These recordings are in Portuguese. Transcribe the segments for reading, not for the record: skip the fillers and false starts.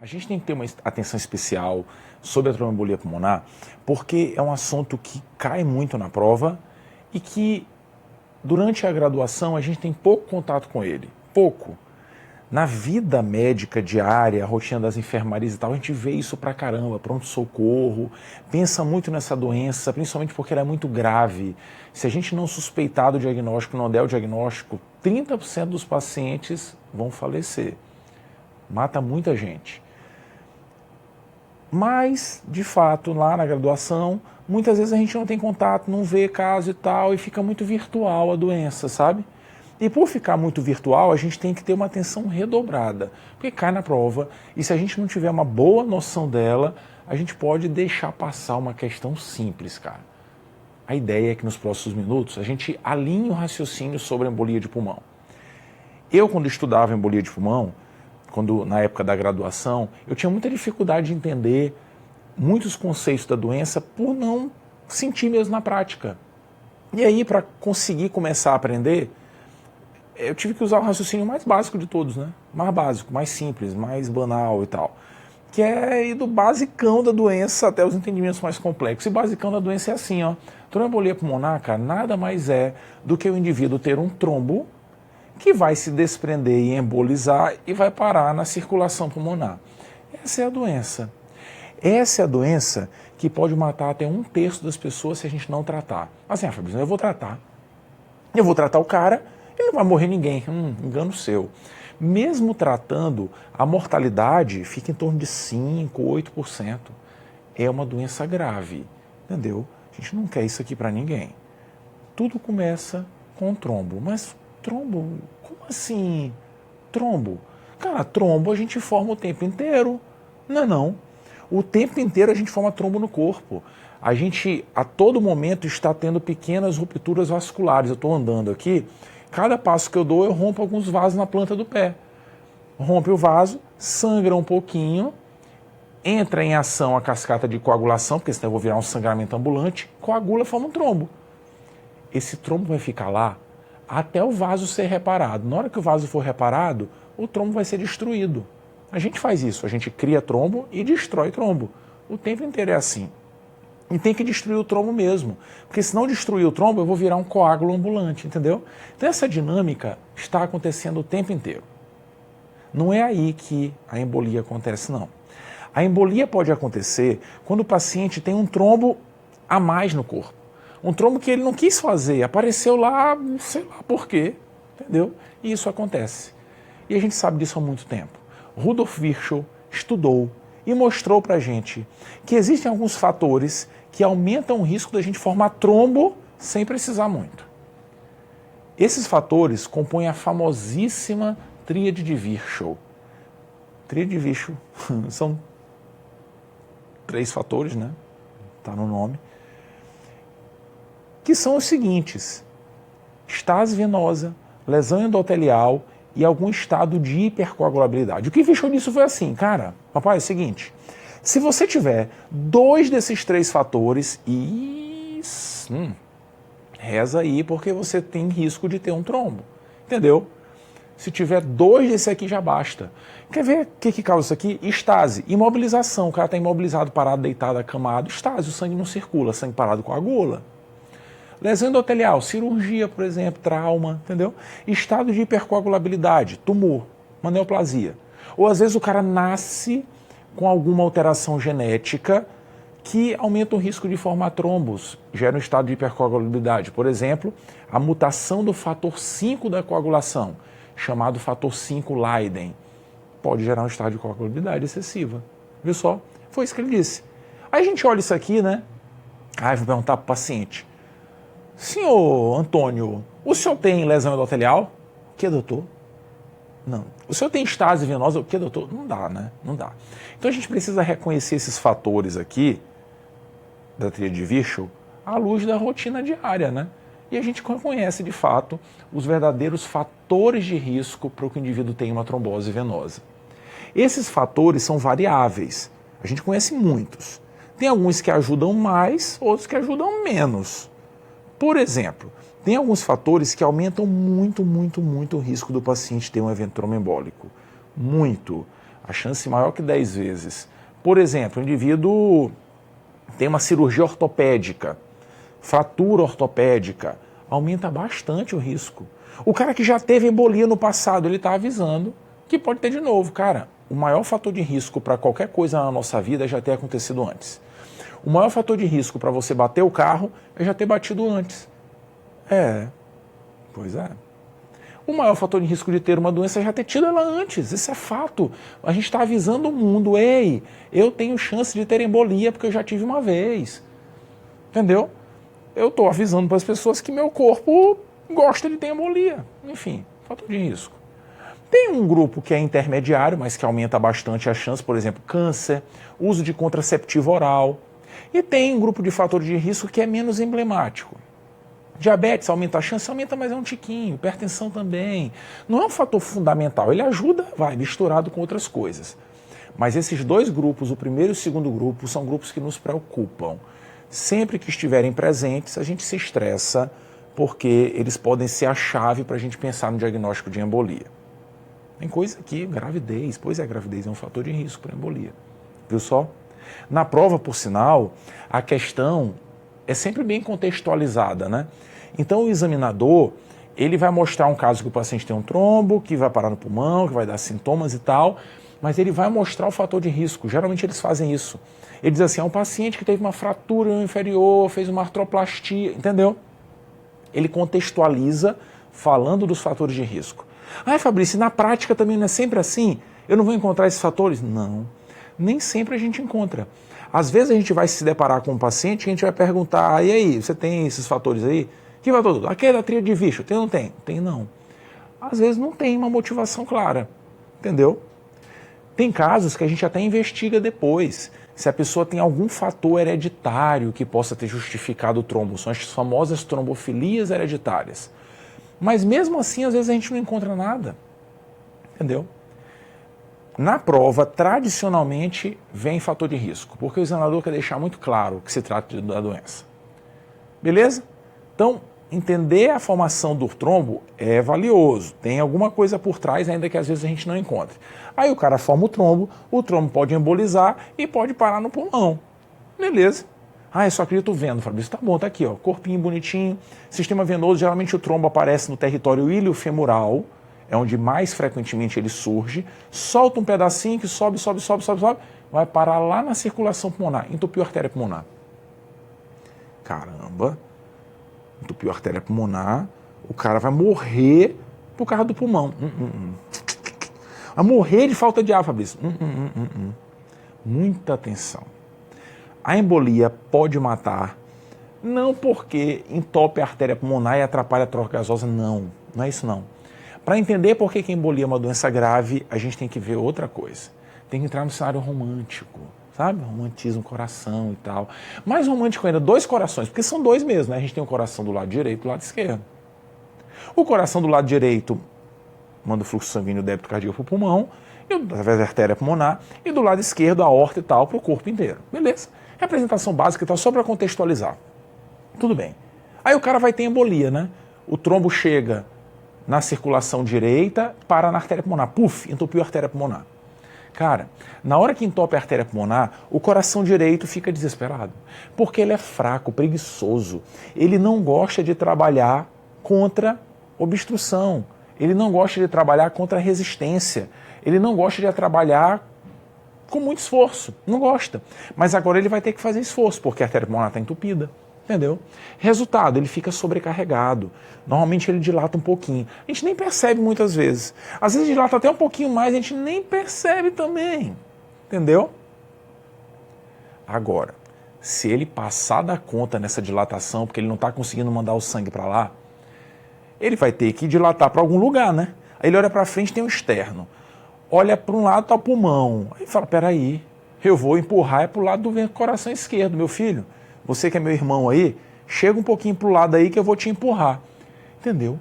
gente tem que ter uma atenção especial sobre a tromboembolia pulmonar, porque é um assunto que cai muito na prova e que, durante a graduação, a gente tem pouco contato com ele. Pouco. Na vida médica diária, a rotina das enfermarias e tal, a gente vê isso pra caramba, pronto-socorro, pensa muito nessa doença, principalmente porque ela é muito grave. Se a gente não suspeitar do diagnóstico, não der o diagnóstico, 30% dos pacientes vão falecer. Mata muita gente. Mas, de fato, lá na graduação, muitas vezes a gente não tem contato, não vê caso e tal, e fica muito virtual a doença, sabe? E por ficar muito virtual, a gente tem que ter uma atenção redobrada, porque cai na prova, e se a gente não tiver uma boa noção dela, a gente pode deixar passar uma questão simples, cara. A ideia é que nos próximos minutos a gente alinhe o raciocínio sobre a embolia de pulmão. Eu, quando estudava embolia de pulmão, na época da graduação, eu tinha muita dificuldade de entender muitos conceitos da doença por não sentir mesmo na prática. E aí, para conseguir começar a aprender, eu tive que usar o raciocínio mais básico de todos, né? Mais básico, mais simples, mais banal e tal. Que é ir do basicão da doença até os entendimentos mais complexos. E o basicão da doença é assim, ó. Tromboembolia pulmonar, cara, nada mais é do que o indivíduo ter um trombo que vai se desprender e embolizar e vai parar na circulação pulmonar. Essa é a doença. Essa é a doença que pode matar até 1/3 das pessoas se a gente não tratar. Assim, Fabrício, eu vou tratar. Eu vou tratar o cara e não vai morrer ninguém. Engano seu. Mesmo tratando, a mortalidade fica em torno de 5%, 8%. É uma doença grave, entendeu? A gente não quer isso aqui para ninguém. Tudo começa com trombo. Mas trombo? Como assim? Trombo? Cara, trombo a gente forma o tempo inteiro. Não. O tempo inteiro a gente forma trombo no corpo. A gente, a todo momento, está tendo pequenas rupturas vasculares. Eu estou andando aqui, cada passo que eu dou, eu rompo alguns vasos na planta do pé. Rompe o vaso, sangra um pouquinho, entra em ação a cascata de coagulação, porque senão eu vou virar um sangramento ambulante, coagula, forma um trombo. Esse trombo vai ficar lá até o vaso ser reparado. Na hora que o vaso for reparado, o trombo vai ser destruído. A gente faz isso, a gente cria trombo e destrói trombo. O tempo inteiro é assim. E tem que destruir o trombo mesmo, porque se não destruir o trombo, eu vou virar um coágulo ambulante, entendeu? Então essa dinâmica está acontecendo o tempo inteiro. Não é aí que a embolia acontece, não. A embolia pode acontecer quando o paciente tem um trombo a mais no corpo. Um trombo que ele não quis fazer, apareceu lá, não sei lá por quê, entendeu? E isso acontece. E a gente sabe disso há muito tempo. Rudolf Virchow estudou e mostrou pra gente que existem alguns fatores que aumentam o risco da gente formar trombo sem precisar muito. Esses fatores compõem a famosíssima tríade de Virchow. Tríade de Virchow são 3 fatores, né? Tá no nome. Que são os seguintes: estase venosa, lesão endotelial e algum estado de hipercoagulabilidade. O que Virchow disse foi assim, cara, papai, é o seguinte, se você tiver 2 desses 3 fatores, reza aí porque você tem risco de ter um trombo, entendeu? Se tiver 2 desse aqui já basta. Quer ver o que causa isso aqui? Estase, imobilização, o cara está imobilizado, parado, deitado, acamado, estase, o sangue não circula, sangue parado coagula. Lesão endotelial, cirurgia, por exemplo, trauma, entendeu? Estado de hipercoagulabilidade, tumor, uma neoplasia. Ou às vezes o cara nasce com alguma alteração genética que aumenta o risco de formar trombos, gera um estado de hipercoagulabilidade. Por exemplo, a mutação do fator 5 da coagulação, chamado fator 5 Leiden, pode gerar um estado de coagulabilidade excessiva. Viu só? Foi isso que ele disse. Aí a gente olha isso aqui, né? Aí vou perguntar para o paciente. Senhor Antônio, o senhor tem lesão endotelial? O que, doutor? Não. O senhor tem estase venosa? O que, doutor? Não dá, né? Não dá. Então a gente precisa reconhecer esses fatores aqui, da tríade de Virchow, à luz da rotina diária, né? E a gente reconhece, de fato, os verdadeiros fatores de risco para que o indivíduo tenha uma trombose venosa. Esses fatores são variáveis. A gente conhece muitos. Tem alguns que ajudam mais, outros que ajudam menos. Por exemplo, tem alguns fatores que aumentam muito o risco do paciente ter um evento tromboembólico. Muito. A chance maior que 10 vezes. Por exemplo, o indivíduo tem uma cirurgia ortopédica, fratura ortopédica, aumenta bastante o risco. O cara que já teve embolia no passado, ele está avisando que pode ter de novo. Cara, o maior fator de risco para qualquer coisa na nossa vida é já ter acontecido antes. O maior fator de risco para você bater o carro é já ter batido antes. Pois é. O maior fator de risco de ter uma doença é já ter tido ela antes. Isso é fato. A gente está avisando o mundo, ei, eu tenho chance de ter embolia porque eu já tive uma vez. Entendeu? Eu estou avisando para as pessoas que meu corpo gosta de ter embolia. Enfim, fator de risco. Tem um grupo que é intermediário, mas que aumenta bastante a chance, por exemplo, câncer, uso de contraceptivo oral. E tem um grupo de fatores de risco que é menos emblemático. Diabetes aumenta a chance, aumenta, mas é um tiquinho. Hipertensão também. Não é um fator fundamental, ele ajuda, vai, misturado com outras coisas. Mas esses dois grupos, o primeiro e o segundo grupo, são grupos que nos preocupam. Sempre que estiverem presentes, a gente se estressa, porque eles podem ser a chave para a gente pensar no diagnóstico de embolia. Tem coisa aqui, gravidez, pois é, gravidez é um fator de risco para embolia. Viu só? Na prova, por sinal, a questão é sempre bem contextualizada, né? Então o examinador, ele vai mostrar um caso que o paciente tem um trombo, que vai parar no pulmão, que vai dar sintomas e tal, mas ele vai mostrar o fator de risco. Geralmente eles fazem isso. Ele diz assim, é um paciente que teve uma fratura inferior, fez uma artroplastia, entendeu? Ele contextualiza falando dos fatores de risco. Ah, Fabrício, na prática também não é sempre assim? Eu não vou encontrar esses fatores? Não, nem sempre a gente encontra. Às vezes a gente vai se deparar com um paciente e a gente vai perguntar, e aí, você tem esses fatores aí? Que fator? Aquele da tríade de Virchow, tem ou não tem? Tem não. Às vezes não tem uma motivação clara, entendeu? Tem casos que a gente até investiga depois, se a pessoa tem algum fator hereditário que possa ter justificado o trombo, são as famosas trombofilias hereditárias. Mas mesmo assim, às vezes a gente não encontra nada, entendeu? Na prova, tradicionalmente, vem fator de risco, porque o examinador quer deixar muito claro que se trata da doença. Beleza? Então, entender a formação do trombo é valioso. Tem alguma coisa por trás, ainda que às vezes a gente não encontre. Aí o cara forma o trombo pode embolizar e pode parar no pulmão. Beleza. Ah, eu só acredito vendo, Fabrício. Tá bom, tá aqui, ó, corpinho bonitinho. Sistema venoso, geralmente o trombo aparece no território iliofemoral, é onde mais frequentemente ele surge, solta um pedacinho que sobe, vai parar lá na circulação pulmonar, entupiu a artéria pulmonar. Caramba, entupiu a artéria pulmonar, o cara vai morrer por causa do pulmão. Vai morrer de falta de ar, Fabrício. Muita atenção. A embolia pode matar, não porque entope a artéria pulmonar e atrapalha a troca gasosa, não é isso não. Para entender por que a embolia é uma doença grave, a gente tem que ver outra coisa. Tem que entrar no cenário romântico, sabe? Romantismo, coração e tal. Mais romântico ainda, dois corações, porque são dois mesmo, né? A gente tem o coração do lado direito e do lado esquerdo. O coração do lado direito manda o fluxo sanguíneo débito cardíaco para o pulmão, através da artéria pulmonar, e do lado esquerdo, a aorta e tal, para o corpo inteiro. Beleza? Representação básica e tal, só para contextualizar. Tudo bem. Aí o cara vai ter embolia, né? O trombo chega na circulação direita, para na artéria pulmonar. Puf, entupiu a artéria pulmonar. Cara, na hora que entope a artéria pulmonar, o coração direito fica desesperado. Porque ele é fraco, preguiçoso. Ele não gosta de trabalhar contra obstrução. Ele não gosta de trabalhar contra resistência. Ele não gosta de trabalhar com muito esforço. Não gosta. Mas agora ele vai ter que fazer esforço, porque a artéria pulmonar está entupida. Entendeu? Resultado, ele fica sobrecarregado. Normalmente ele dilata um pouquinho. A gente nem percebe muitas vezes. Às vezes dilata até um pouquinho mais, a gente nem percebe também. Entendeu? Agora, se ele passar da conta nessa dilatação, porque ele não está conseguindo mandar o sangue para lá, ele vai ter que dilatar para algum lugar, né? Aí ele olha para frente, tem o externo. Olha para um lado, está o pulmão. Aí fala, peraí, eu vou empurrar para o lado do coração esquerdo, meu filho. Você que é meu irmão aí, chega um pouquinho para o lado aí que eu vou te empurrar. Entendeu?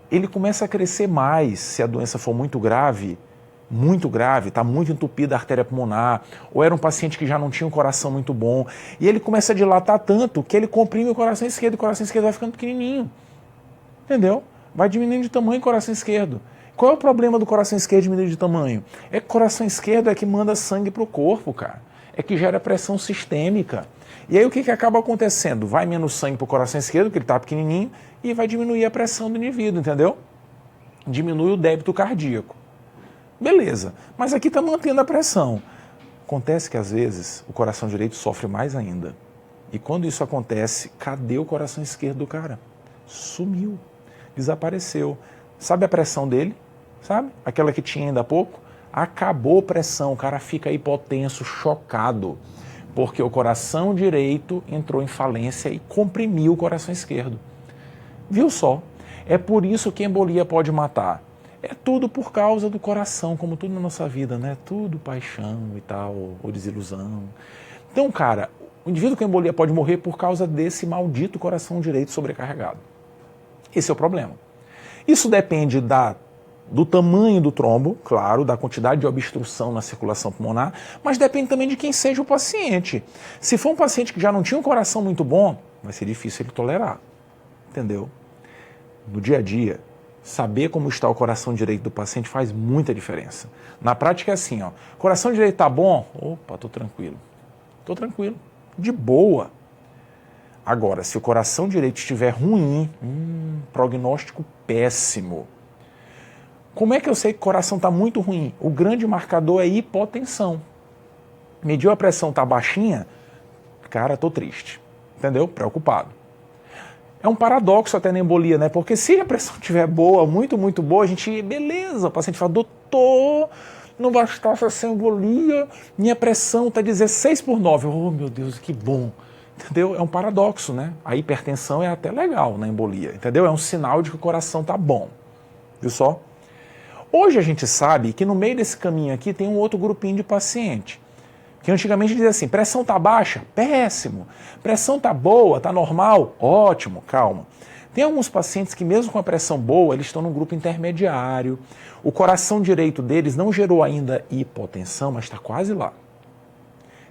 Ele começa a crescer mais se a doença for muito grave, está muito entupida a artéria pulmonar, ou era um paciente que já não tinha um coração muito bom, e ele começa a dilatar tanto que ele comprime o coração esquerdo vai ficando pequenininho. Entendeu? vai diminuindo de tamanho o coração esquerdo. Qual é o problema do coração esquerdo diminuir de tamanho? É que o coração esquerdo é que manda sangue para o corpo, cara. É que gera pressão sistêmica. E aí o que acaba acontecendo? Vai menos sangue para o coração esquerdo, porque ele está pequenininho, e vai diminuir a pressão do indivíduo, entendeu? Diminui o débito cardíaco. Beleza, mas aqui está mantendo a pressão. Acontece que às vezes o coração direito sofre mais ainda. E quando isso acontece, cadê o coração esquerdo do cara? Sumiu, desapareceu. Sabe a pressão dele? Sabe? Aquela que tinha ainda há pouco? Acabou a pressão, o cara fica hipotenso, chocado, porque o coração direito entrou em falência e comprimiu o coração esquerdo. Viu só? É por isso que a embolia pode matar. É tudo por causa do coração, como tudo na nossa vida, né? Tudo paixão e tal, ou desilusão. Então, cara, o indivíduo com embolia pode morrer por causa desse maldito coração direito sobrecarregado. Esse é o problema. Isso depende do tamanho do trombo, claro, da quantidade de obstrução na circulação pulmonar, mas depende também de quem seja o paciente. Se for um paciente que já não tinha um coração muito bom, vai ser difícil ele tolerar, entendeu? No dia a dia, saber como está o coração direito do paciente faz muita diferença. Na prática é assim, ó, coração direito tá bom? Opa, tô tranquilo, de boa. Agora, se o coração direito estiver ruim, prognóstico péssimo. Como é que eu sei que o coração está muito ruim? O grande marcador é hipotensão. Mediu a pressão, está baixinha, cara, tô triste, entendeu? Preocupado. É um paradoxo até na embolia, né? Porque se a pressão estiver boa, muito boa, a gente, beleza, o paciente fala, doutor, não bastasse essa embolia, minha pressão está 16/9. Oh, meu Deus, que bom. Entendeu? É um paradoxo, né? A hipertensão é até legal na embolia, entendeu? É um sinal de que o coração está bom. Viu só? Hoje a gente sabe que no meio desse caminho aqui tem um outro grupinho de paciente. Que antigamente dizia assim, pressão está baixa? Péssimo. Pressão está boa? Está normal? Ótimo, calma. Tem alguns pacientes que mesmo com a pressão boa, eles estão num grupo intermediário. O coração direito deles não gerou ainda hipotensão, mas está quase lá.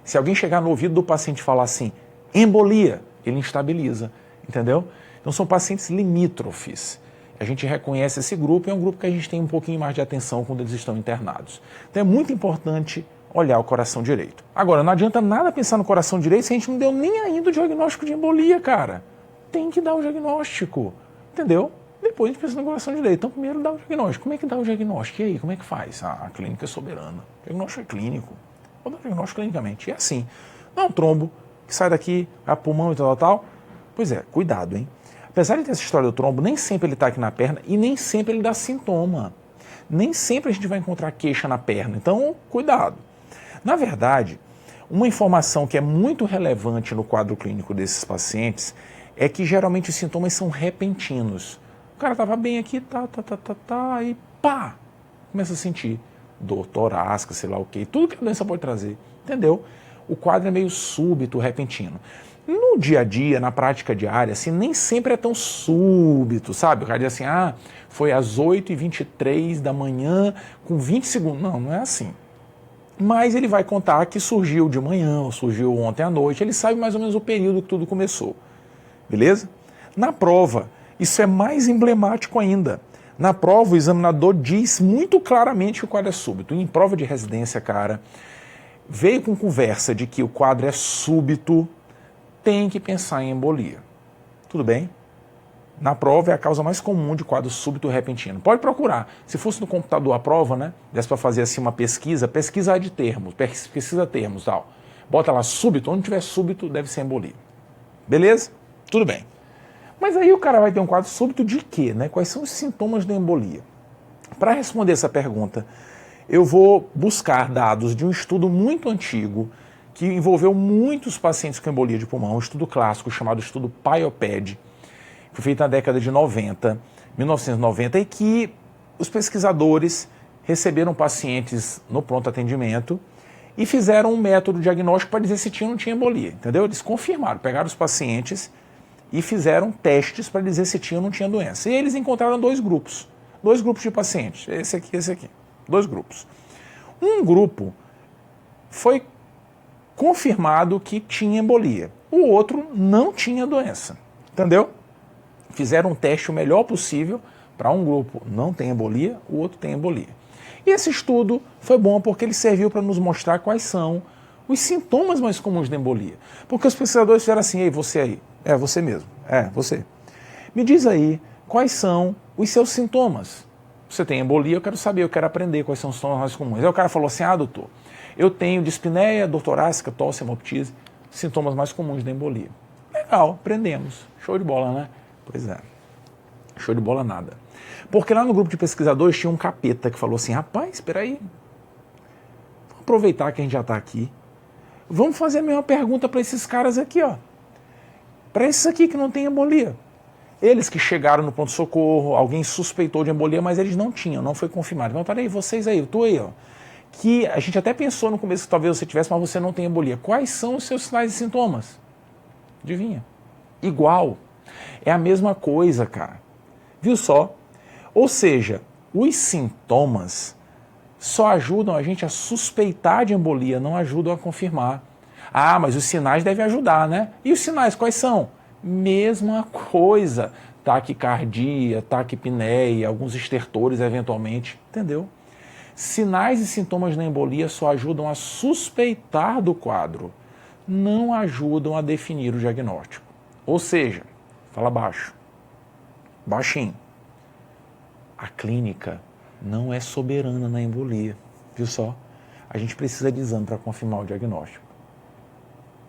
Se alguém chegar no ouvido do paciente e falar assim, embolia, ele instabiliza, entendeu? Então são pacientes limítrofes. A gente reconhece esse grupo e é um grupo que a gente tem um pouquinho mais de atenção quando eles estão internados. Então é muito importante olhar o coração direito. Agora, não adianta nada pensar no coração direito se a gente não deu nem ainda o diagnóstico de embolia, cara. Tem que dar o diagnóstico, entendeu? Depois a gente pensa no coração direito. Então primeiro dá o diagnóstico. Como é que dá o diagnóstico? E aí, como é que faz? A clínica é soberana. O diagnóstico é clínico. Vou dar o diagnóstico clinicamente. E é assim. Não é um trombo que sai daqui, vai pro pulmão e tal. Pois é, cuidado, hein? Apesar de ter essa história do trombo, nem sempre ele está aqui na perna e nem sempre ele dá sintoma. Nem sempre a gente vai encontrar queixa na perna. Então, cuidado. Na verdade, uma informação que é muito relevante no quadro clínico desses pacientes é que geralmente os sintomas são repentinos. O cara estava bem aqui, e pá, começa a sentir dor torácica, sei lá o quê, tudo que a doença pode trazer, entendeu? O quadro é meio súbito, repentino. No dia a dia, na prática diária, assim, nem sempre é tão súbito, sabe? O cara diz assim, foi às 8h23 da manhã, com 20 segundos. Não, não é assim. Mas ele vai contar que surgiu de manhã, ou surgiu ontem à noite, ele sabe mais ou menos o período que tudo começou. Beleza? Na prova, isso é mais emblemático ainda. Na prova, o examinador diz muito claramente que o quadro é súbito. E em prova de residência, cara, veio com conversa de que o quadro é súbito, tem que pensar em embolia. Tudo bem? Na prova é a causa mais comum de quadro súbito repentino. Pode procurar. Se fosse no computador a prova, né? Desse para fazer assim uma pesquisa de termos, pesquisa termos, tal. Bota lá súbito, onde tiver súbito deve ser embolia. Beleza? Tudo bem. Mas aí o cara vai ter um quadro súbito de quê, né? Quais são os sintomas da embolia? Para responder essa pergunta, eu vou buscar dados de um estudo muito antigo que envolveu muitos pacientes com embolia de pulmão, um estudo clássico chamado estudo PIOPED, foi feito na década de 1990, e que os pesquisadores receberam pacientes no pronto atendimento e fizeram um método diagnóstico para dizer se tinha ou não tinha embolia, entendeu? Eles confirmaram, pegaram os pacientes e fizeram testes para dizer se tinha ou não tinha doença. E eles encontraram dois grupos de pacientes, esse aqui, dois grupos. Um grupo foi confirmado que tinha embolia, o outro não tinha doença, entendeu? Fizeram um teste o melhor possível Para um grupo não tem embolia, o outro tem embolia. E esse estudo foi bom porque ele serviu para nos mostrar quais são os sintomas mais comuns da embolia. Porque os pesquisadores fizeram assim: ei, você aí, você mesmo, você. Me diz aí quais são os seus sintomas. Você tem embolia, eu quero saber, eu quero aprender quais são os sintomas mais comuns. Aí o cara falou assim: doutor, eu tenho dispneia, dor torácica, tosse, hemoptise, sintomas mais comuns da embolia. Legal, aprendemos. Show de bola, né? Pois é. Show de bola nada. Porque lá no grupo de pesquisadores tinha um capeta que falou assim: rapaz, espera aí. Vamos aproveitar que a gente já está aqui. Vamos fazer a mesma pergunta para esses caras aqui, ó. Para esses aqui que não tem embolia. Eles que chegaram no pronto-socorro, alguém suspeitou de embolia, mas eles não tinham, não foi confirmado. Perguntaram: aí, vocês aí, eu tô aí, ó. Que a gente até pensou no começo que talvez você tivesse, mas você não tem embolia. Quais são os seus sinais e sintomas? Adivinha? Igual. É a mesma coisa, cara. Viu só? Ou seja, os sintomas só ajudam a gente a suspeitar de embolia, não ajudam a confirmar. Ah, mas os sinais devem ajudar, né? E os sinais quais são? Mesma coisa. Taquicardia, taquipneia, alguns estertores eventualmente, entendeu? Sinais e sintomas da embolia só ajudam a suspeitar do quadro, não ajudam a definir o diagnóstico. Ou seja, fala baixo, baixinho. A clínica não é soberana na embolia, viu só? A gente precisa de exame para confirmar o diagnóstico.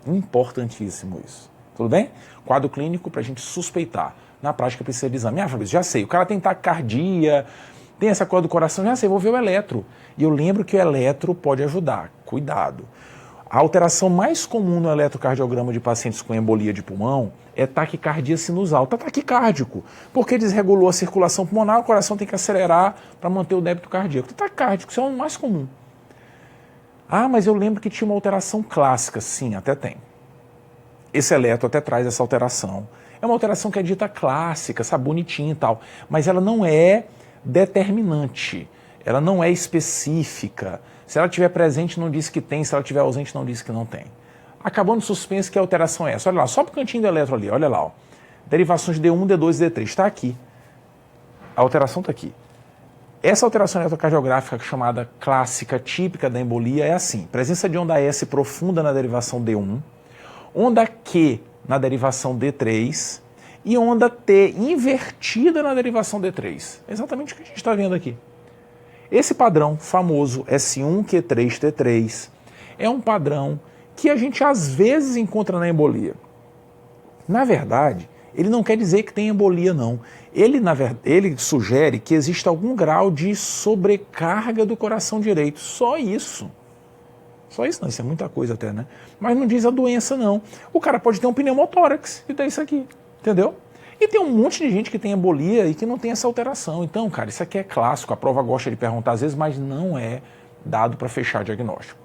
Importantíssimo isso. Tudo bem? Quadro clínico para a gente suspeitar. Na prática precisa de exame. Fabrício, já sei, o cara tem taquicardia, tem essa coisa do coração, já sei, vou ver o eletro. E eu lembro que o eletro pode ajudar. Cuidado. A alteração mais comum no eletrocardiograma de pacientes com embolia de pulmão é taquicardia sinusal. Está taquicárdico, porque desregulou a circulação pulmonar, o coração tem que acelerar para manter o débito cardíaco. Está taquicárdico, isso é o mais comum. Ah, mas eu lembro que tinha uma alteração clássica. Sim, até tem. Esse eletro até traz essa alteração. É uma alteração que é dita clássica, sabe, bonitinha e tal, mas ela não é determinante, ela não é específica. Se ela estiver presente, não diz que tem, se ela estiver ausente, não diz que não tem. Acabando suspense, que alteração é essa? Olha lá, só para o cantinho do eletro ali, olha lá. Ó. Derivações D1, D2 e D3, está aqui. A alteração está aqui. Essa alteração eletrocardiográfica chamada clássica, típica da embolia, é assim: presença de onda S profunda na derivação D1, onda Q na derivação D3 e onda T invertida na derivação D3. É exatamente o que a gente está vendo aqui. Esse padrão famoso S1, Q3, T3 é um padrão que a gente às vezes encontra na embolia. Na verdade, ele não quer dizer que tem embolia, não. Ele sugere que existe algum grau de sobrecarga do coração direito. Só isso. Só isso não, isso é muita coisa até, né? Mas não diz a doença, não. O cara pode ter um pneumotórax e ter isso aqui, entendeu? E tem um monte de gente que tem embolia e que não tem essa alteração. Então, cara, isso aqui é clássico, a prova gosta de perguntar às vezes, mas não é dado para fechar diagnóstico.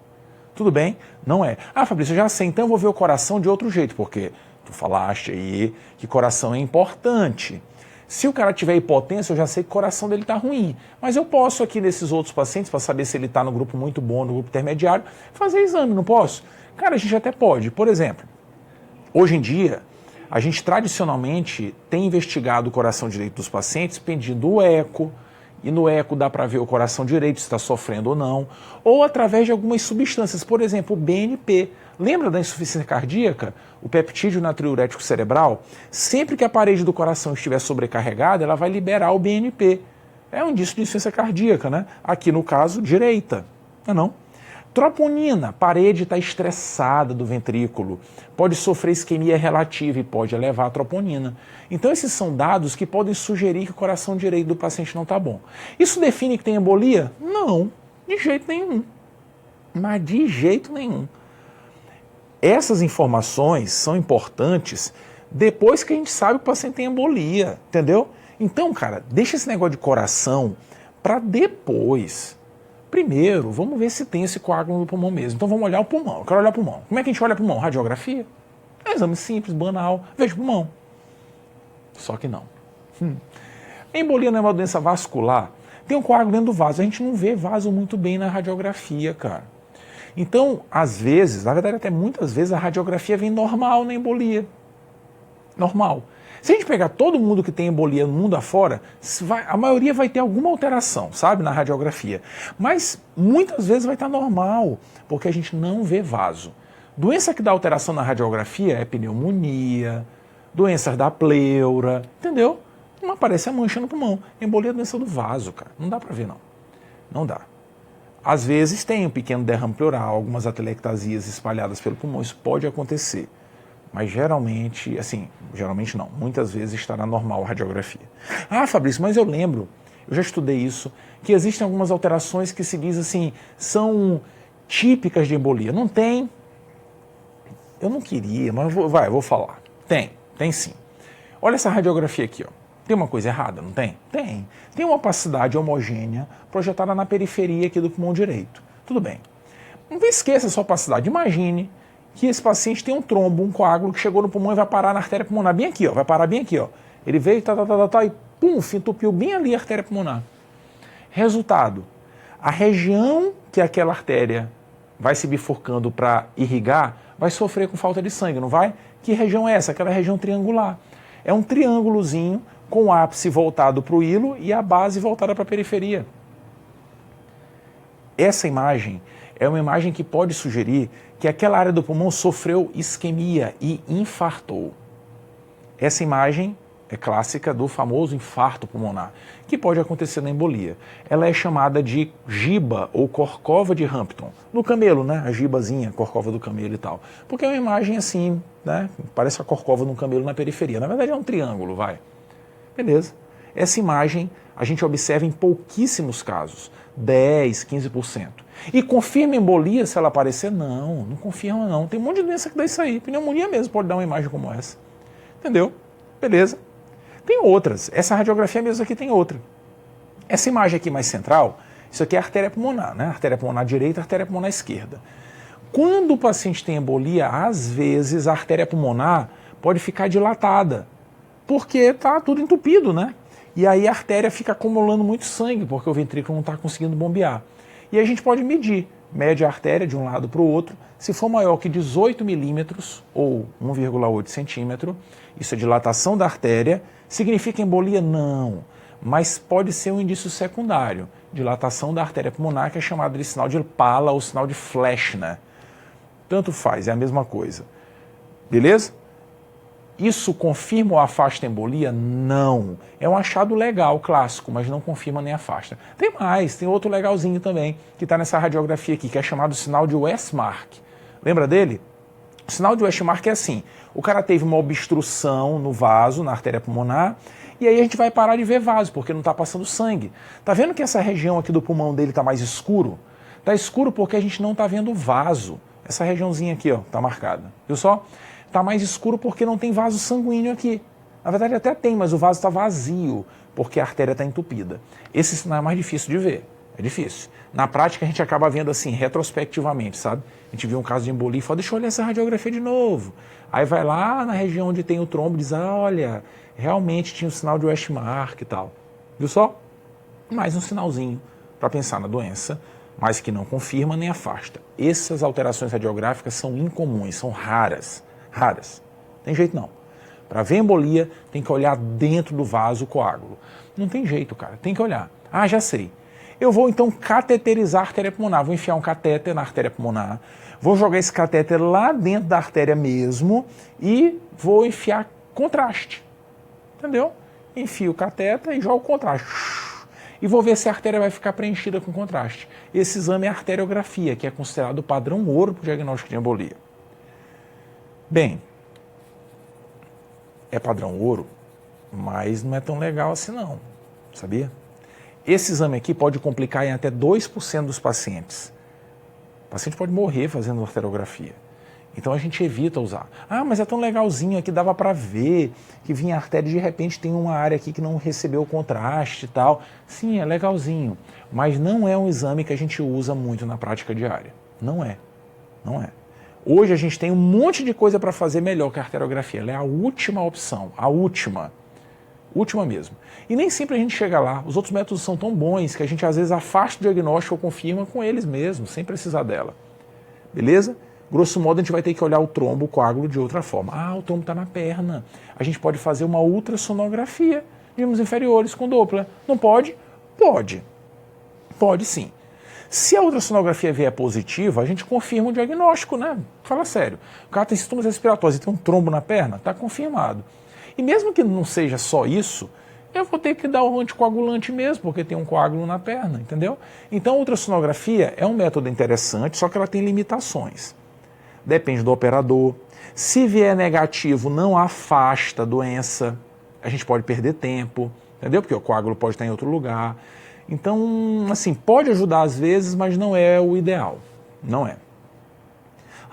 Tudo bem? Não é. Ah, Fabrício, eu já sei, então eu vou ver o coração de outro jeito, porque tu falaste aí que coração é importante. Se o cara tiver hipotensão, eu já sei que o coração dele está ruim. Mas eu posso aqui nesses outros pacientes, para saber se ele está no grupo muito bom, no grupo intermediário, fazer exame, não posso? Cara, a gente até pode. Por exemplo, hoje em dia, a gente tradicionalmente tem investigado o coração direito dos pacientes pedindo o eco, e no eco dá para ver o coração direito se está sofrendo ou não, ou através de algumas substâncias, por exemplo, o BNP. Lembra da insuficiência cardíaca? O peptídeo natriurético cerebral? Sempre que a parede do coração estiver sobrecarregada, ela vai liberar o BNP. É um indício de insuficiência cardíaca, né? Aqui no caso, direita. Não. Troponina, parede está estressada do ventrículo, pode sofrer isquemia relativa e pode elevar a troponina. Então esses são dados que podem sugerir que o coração direito do paciente não está bom. Isso define que tem embolia? Não, de jeito nenhum. Mas de jeito nenhum. Essas informações são importantes depois que a gente sabe que o paciente tem embolia, entendeu? Então, cara, deixa esse negócio de coração para depois. Primeiro, vamos ver se tem esse coágulo no pulmão mesmo. Então vamos olhar o pulmão. Eu quero olhar o pulmão. Como é que a gente olha o pulmão? Radiografia? É um exame simples, banal. Veja o pulmão. Só que não. A embolia não é uma doença vascular. Tem um coágulo dentro do vaso. A gente não vê vaso muito bem na radiografia, cara. Então, às vezes, na verdade até muitas vezes, a radiografia vem normal na embolia. Normal. Se a gente pegar todo mundo que tem embolia no mundo afora, a maioria vai ter alguma alteração, sabe, na radiografia. Mas muitas vezes vai estar normal, porque a gente não vê vaso. Doença que dá alteração na radiografia é pneumonia, doenças da pleura, entendeu? Não aparece a mancha no pulmão. Embolia é doença do vaso, cara. Não dá pra ver, não. Não dá. Às vezes tem um pequeno derrame pleural, algumas atelectasias espalhadas pelo pulmão, isso pode acontecer. Mas geralmente, assim, geralmente não, muitas vezes estará normal a radiografia. Ah, Fabrício, mas eu lembro, eu já estudei isso, que existem algumas alterações que se diz assim, são típicas de embolia. Não tem. Eu não queria, mas vou falar. Tem sim. Olha essa radiografia aqui, ó. Tem uma coisa errada, não tem? Tem. Tem uma opacidade homogênea projetada na periferia aqui do pulmão direito. Tudo bem. Não esqueça essa opacidade. Imagine que esse paciente tem um trombo, um coágulo que chegou no pulmão e vai parar na artéria pulmonar bem aqui, ó. Vai parar bem aqui, ó. Ele veio, e pum, entupiu bem ali a artéria pulmonar. Resultado, a região que aquela artéria vai se bifurcando para irrigar vai sofrer com falta de sangue, não vai? Que região é essa? Aquela região triangular. É um triângulozinho com o ápice voltado para o hilo e a base voltada para a periferia. Essa imagem é uma imagem que pode sugerir que aquela área do pulmão sofreu isquemia e infartou. Essa imagem é clássica do famoso infarto pulmonar, que pode acontecer na embolia. Ela é chamada de giba ou corcova de Hampton. No camelo, né? A gibazinha, corcova do camelo e tal. Porque é uma imagem assim, né? Parece a corcova de um camelo na periferia. Na verdade é um triângulo, vai. Beleza. Essa imagem a gente observa em pouquíssimos casos, 10, 15%. E confirma embolia se ela aparecer? Não confirma não. Tem um monte de doença que dá isso aí. Pneumonia mesmo pode dar uma imagem como essa. Entendeu? Beleza. Tem outras. Essa radiografia mesmo aqui tem outra. Essa imagem aqui mais central, isso aqui é a artéria pulmonar, né? Artéria pulmonar direita, artéria pulmonar esquerda. Quando o paciente tem embolia, às vezes a artéria pulmonar pode ficar dilatada, porque está tudo entupido, né? E aí a artéria fica acumulando muito sangue, porque o ventrículo não está conseguindo bombear. E a gente pode medir, mede a artéria de um lado para o outro, se for maior que 18 milímetros ou 1,8 centímetro, isso é dilatação da artéria, significa embolia? Não, mas pode ser um indício secundário, dilatação da artéria pulmonar, que é chamado de sinal de Pala ou sinal de Flash, né? Tanto faz, é a mesma coisa. Beleza? Isso confirma ou afasta a embolia? Não. É um achado legal, clássico, mas não confirma nem afasta. Tem mais, tem outro legalzinho também, que está nessa radiografia aqui, que é chamado sinal de Westmark. Lembra dele? O sinal de Westmark é assim, o cara teve uma obstrução no vaso, na artéria pulmonar, e aí a gente vai parar de ver vaso, porque não está passando sangue. Tá vendo que essa região aqui do pulmão dele está mais escuro? Está escuro porque a gente não está vendo vaso. Essa regiãozinha aqui, ó, está marcada. Viu só? Está mais escuro porque não tem vaso sanguíneo aqui. Na verdade até tem, mas o vaso está vazio, porque a artéria está entupida. Esse sinal é mais difícil de ver, é difícil. Na prática a gente acaba vendo assim, retrospectivamente, sabe? A gente viu um caso de embolia e fala, deixa eu olhar essa radiografia de novo. Aí vai lá na região onde tem o trombo e diz, olha, realmente tinha o sinal de Westmark e tal. Viu só? Mais um sinalzinho para pensar na doença, mas que não confirma nem afasta. Essas alterações radiográficas são incomuns, são raras. Raras. Tem jeito não. Para ver embolia, tem que olhar dentro do vaso coágulo. Não tem jeito, cara. Tem que olhar. Ah, já sei. Eu vou então cateterizar a artéria pulmonar. Vou enfiar um catéter na artéria pulmonar. Vou jogar esse catéter lá dentro da artéria mesmo e vou enfiar contraste. Entendeu? Enfio o catéter e jogo contraste. E vou ver se a artéria vai ficar preenchida com contraste. Esse exame é a arteriografia, que é considerado o padrão ouro para o diagnóstico de embolia. Bem, é padrão ouro, mas não é tão legal assim não, sabia? Esse exame aqui pode complicar em até 2% dos pacientes. O paciente pode morrer fazendo arteriografia. Então a gente evita usar. Ah, mas é tão legalzinho aqui, dava para ver que vinha a artéria e de repente tem uma área aqui que não recebeu o contraste e tal. Sim, é legalzinho, mas não é um exame que a gente usa muito na prática diária. Não é, não é. Hoje a gente tem um monte de coisa para fazer melhor que a arteriografia. Ela é a última opção, a última mesmo. E nem sempre a gente chega lá. Os outros métodos são tão bons que a gente às vezes afasta o diagnóstico ou confirma com eles mesmos, sem precisar dela. Beleza? Grosso modo, a gente vai ter que olhar o trombo, o coágulo de outra forma. Ah, o trombo está na perna. A gente pode fazer uma ultrassonografia de membros inferiores com Doppler. Não pode? Pode. Pode sim. Se a ultrassonografia vier positiva, a gente confirma o diagnóstico, né? Fala sério. O cara tem sintomas respiratórios e tem um trombo na perna, está confirmado. E mesmo que não seja só isso, eu vou ter que dar o anticoagulante mesmo, porque tem um coágulo na perna, entendeu? Então a ultrassonografia é um método interessante, só que ela tem limitações. Depende do operador. Se vier negativo, não afasta a doença. A gente pode perder tempo, entendeu? Porque o coágulo pode estar em outro lugar. Então, assim, pode ajudar às vezes, mas não é o ideal. Não é.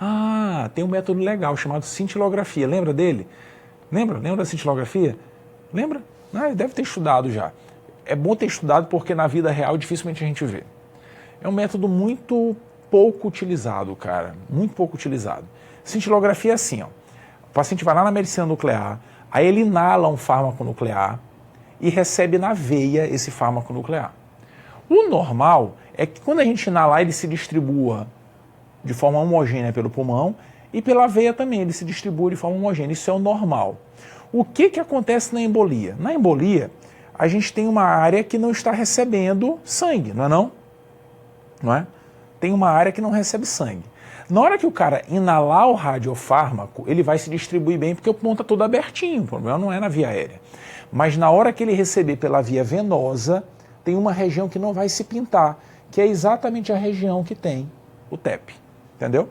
Ah, tem um método legal chamado cintilografia. Lembra dele? Lembra? Lembra da cintilografia? Lembra? Ah, deve ter estudado já. É bom ter estudado porque na vida real dificilmente a gente vê. É um método muito pouco utilizado, cara. Muito pouco utilizado. Cintilografia é assim, ó. O paciente vai lá na medicina nuclear, aí ele inala um fármaco nuclear e recebe na veia esse fármaco nuclear. O normal é que quando a gente inalar, ele se distribua de forma homogênea pelo pulmão e pela veia também, ele se distribui de forma homogênea. Isso é o normal. O que acontece na embolia? Na embolia, a gente tem uma área que não está recebendo sangue, não é não? Não é? Tem uma área que não recebe sangue. Na hora que o cara inalar o radiofármaco, ele vai se distribuir bem porque o pulmão está todo abertinho, o problema não é na via aérea. Mas na hora que ele receber pela via venosa, tem uma região que não vai se pintar, que é exatamente a região que tem o TEP, entendeu?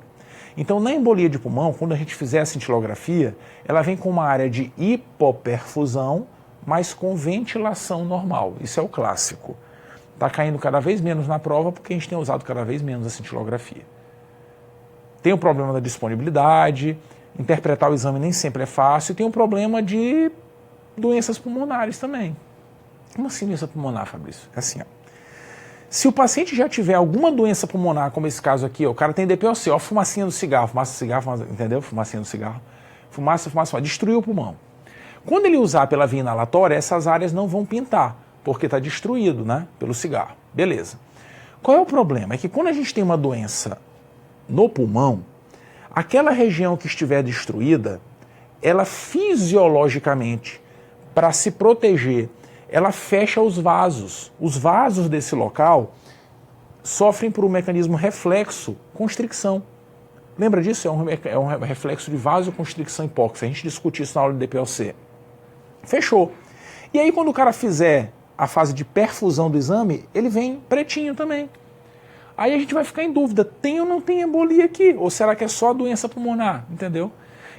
Então, na embolia de pulmão, quando a gente fizer a cintilografia, ela vem com uma área de hipoperfusão, mas com ventilação normal. Isso é o clássico. Está caindo cada vez menos na prova porque a gente tem usado cada vez menos a cintilografia. Tem o problema da disponibilidade, interpretar o exame nem sempre é fácil, e tem o problema de doenças pulmonares também. Como assim doença pulmonar, Fabrício? É assim, ó. Se o paciente já tiver alguma doença pulmonar, como esse caso aqui, ó, o cara tem DPOC, ó, fumacinha do cigarro, fumaça do cigarro, entendeu? Fumacinha do cigarro. Fumaça, destruiu o pulmão. Quando ele usar pela via inalatória, essas áreas não vão pintar, porque está destruído, né, pelo cigarro. Beleza. Qual é o problema? É que quando a gente tem uma doença no pulmão, aquela região que estiver destruída, ela fisiologicamente, para se proteger, ela fecha os vasos. Os vasos desse local sofrem por um mecanismo reflexo, constricção. Lembra disso? É um reflexo de vasoconstricção hipóxica. A gente discutiu isso na aula de DPLC. Fechou. E aí quando o cara fizer a fase de perfusão do exame, ele vem pretinho também. Aí a gente vai ficar em dúvida, tem ou não tem embolia aqui? Ou será que é só doença pulmonar? Entendeu?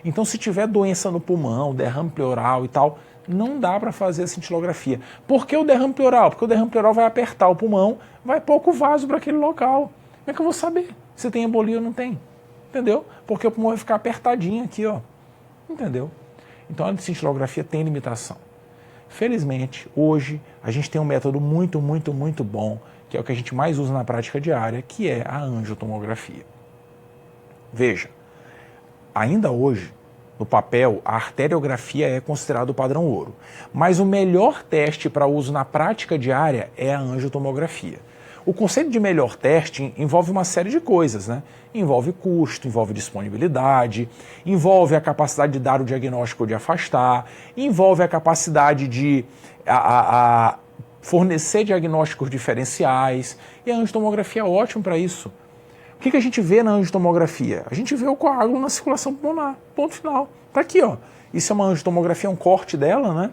Então se tiver doença no pulmão, derrame pleural e tal, não dá para fazer a cintilografia. Por que o derrame pleural? Porque o derrame pleural vai apertar o pulmão, vai pouco vaso para aquele local. Como é que eu vou saber se tem embolia ou não tem? Entendeu? Porque o pulmão vai ficar apertadinho aqui, ó. Entendeu? Então a cintilografia tem limitação. Felizmente, hoje, a gente tem um método muito bom, que é o que a gente mais usa na prática diária, que é a angiotomografia. Veja, ainda hoje, no papel, a arteriografia é considerado o padrão ouro. Mas o melhor teste para uso na prática diária é a angiotomografia. O conceito de melhor teste envolve uma série de coisas, né? Envolve custo, envolve disponibilidade, envolve a capacidade de dar o diagnóstico ou de afastar, envolve a capacidade de fornecer diagnósticos diferenciais. E a angiotomografia é ótima para isso. O que a gente vê na angiotomografia? A gente vê o coágulo na circulação pulmonar, ponto final. Está aqui, ó. Isso é uma angiotomografia, um corte dela, né?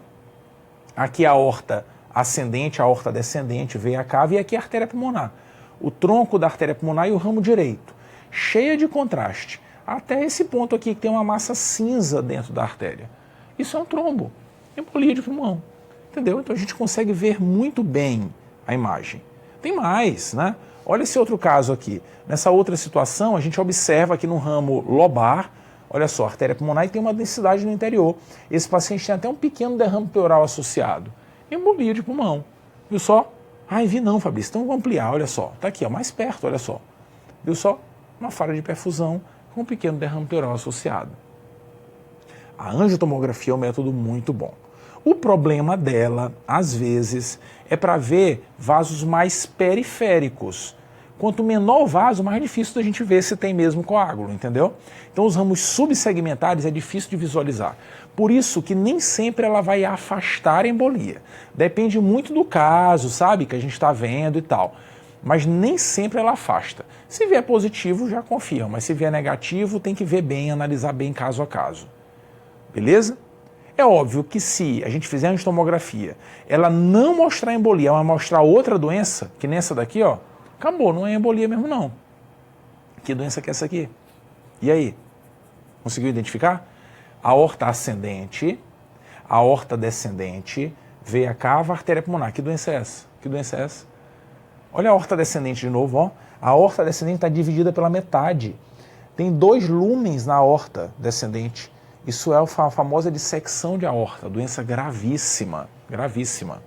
Aqui a aorta ascendente, a aorta descendente, veia cava, e aqui a artéria pulmonar. O tronco da artéria pulmonar e o ramo direito, cheia de contraste. Até esse ponto aqui que tem uma massa cinza dentro da artéria. Isso é um trombo, embolia de pulmão. Entendeu? Então a gente consegue ver muito bem a imagem. Tem mais, né? Olha esse outro caso aqui. Nessa outra situação, a gente observa aqui no ramo lobar, olha só, artéria pulmonar, e tem uma densidade no interior. Esse paciente tem até um pequeno derrame pleural associado. Embolia de pulmão. Viu só? Ai, vi não, Fabrício. Então vamos ampliar, olha só. Está aqui, ó, mais perto, olha só. Viu só? Uma falha de perfusão com um pequeno derrame pleural associado. A angiotomografia é um método muito bom. O problema dela, às vezes, é para ver vasos mais periféricos. Quanto menor o vaso, mais difícil da gente ver se tem mesmo coágulo, entendeu? Então os ramos subsegmentares é difícil de visualizar. Por isso que nem sempre ela vai afastar a embolia. Depende muito do caso, sabe, que a gente está vendo e tal. Mas nem sempre ela afasta. Se vier positivo, já confirma. Mas se vier negativo, tem que ver bem, analisar bem caso a caso. Beleza? É óbvio que se a gente fizer a tomografia, ela não mostrar embolia, mas mostrar outra doença, que nem essa daqui, ó, acabou, não é embolia mesmo não. Que doença que é essa aqui? E aí? Conseguiu identificar? Aorta ascendente, aorta descendente, veia cava, artéria pulmonar. Que doença é essa? Que doença é essa? Olha a aorta descendente de novo, ó. A aorta descendente está dividida pela metade. Tem 2 lúmens na aorta descendente. Isso é a famosa dissecção de aorta, doença gravíssima, gravíssima.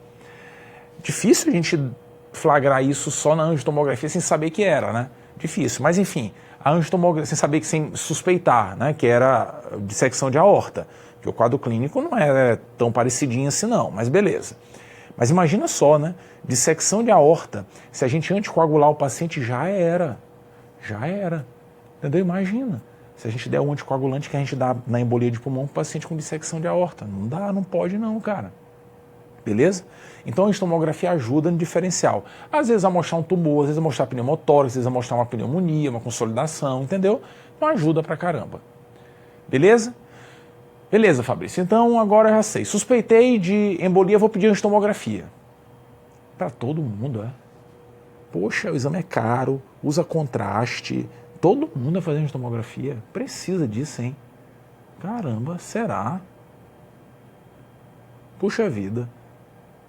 Difícil a gente flagrar isso só na angiotomografia sem saber que era, né? Difícil, mas enfim, a angiotomografia sem saber, sem suspeitar, né, que era dissecção de aorta, que o quadro clínico não é tão parecidinho assim não, mas beleza. Mas imagina só, né, dissecção de aorta, se a gente anticoagular o paciente já era, entendeu? Imagina. Se a gente der o anticoagulante que a gente dá na embolia de pulmão para o paciente com dissecção de aorta. Não dá, não pode não, cara. Beleza? Então a tomografia ajuda no diferencial. Às vezes a mostrar um tumor, às vezes a mostrar pneumotórax, às vezes a mostrar uma pneumonia, uma consolidação, entendeu? Então ajuda pra caramba. Beleza? Beleza, Fabrício. Então agora eu já sei. Suspeitei de embolia, vou pedir tomografia. Para todo mundo, é? Poxa, o exame é caro, usa contraste. Todo mundo vai fazer tomografia. Precisa disso, hein? Caramba, será? Puxa vida.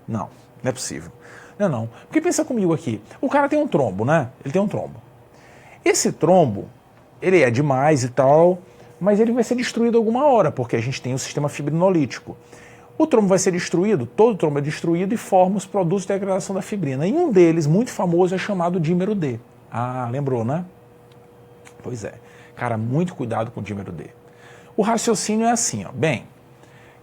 Não, não é possível. Não. Porque pensa comigo aqui. O cara tem um trombo, né? Ele tem um trombo. Esse trombo, ele é demais e tal, mas ele vai ser destruído alguma hora, porque a gente tem o sistema fibrinolítico. O trombo vai ser destruído, todo trombo é destruído e forma os produtos de degradação da fibrina. E um deles, muito famoso, é chamado dímero D. Ah, lembrou, né? Pois é. Cara, muito cuidado com o dímero D. O raciocínio é assim, ó. Bem,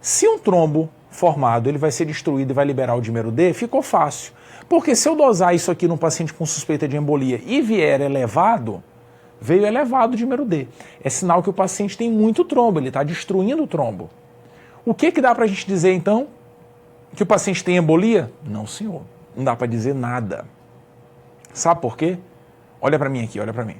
se um trombo formado ele vai ser destruído e vai liberar o dímero D, ficou fácil. Porque se eu dosar isso aqui num paciente com suspeita de embolia e vier elevado, veio elevado o dímero D. É sinal que o paciente tem muito trombo, ele está destruindo o trombo. O que dá para a gente dizer, então? Que o paciente tem embolia? Não, senhor. Não dá para dizer nada. Sabe por quê? Olha para mim aqui, olha para mim.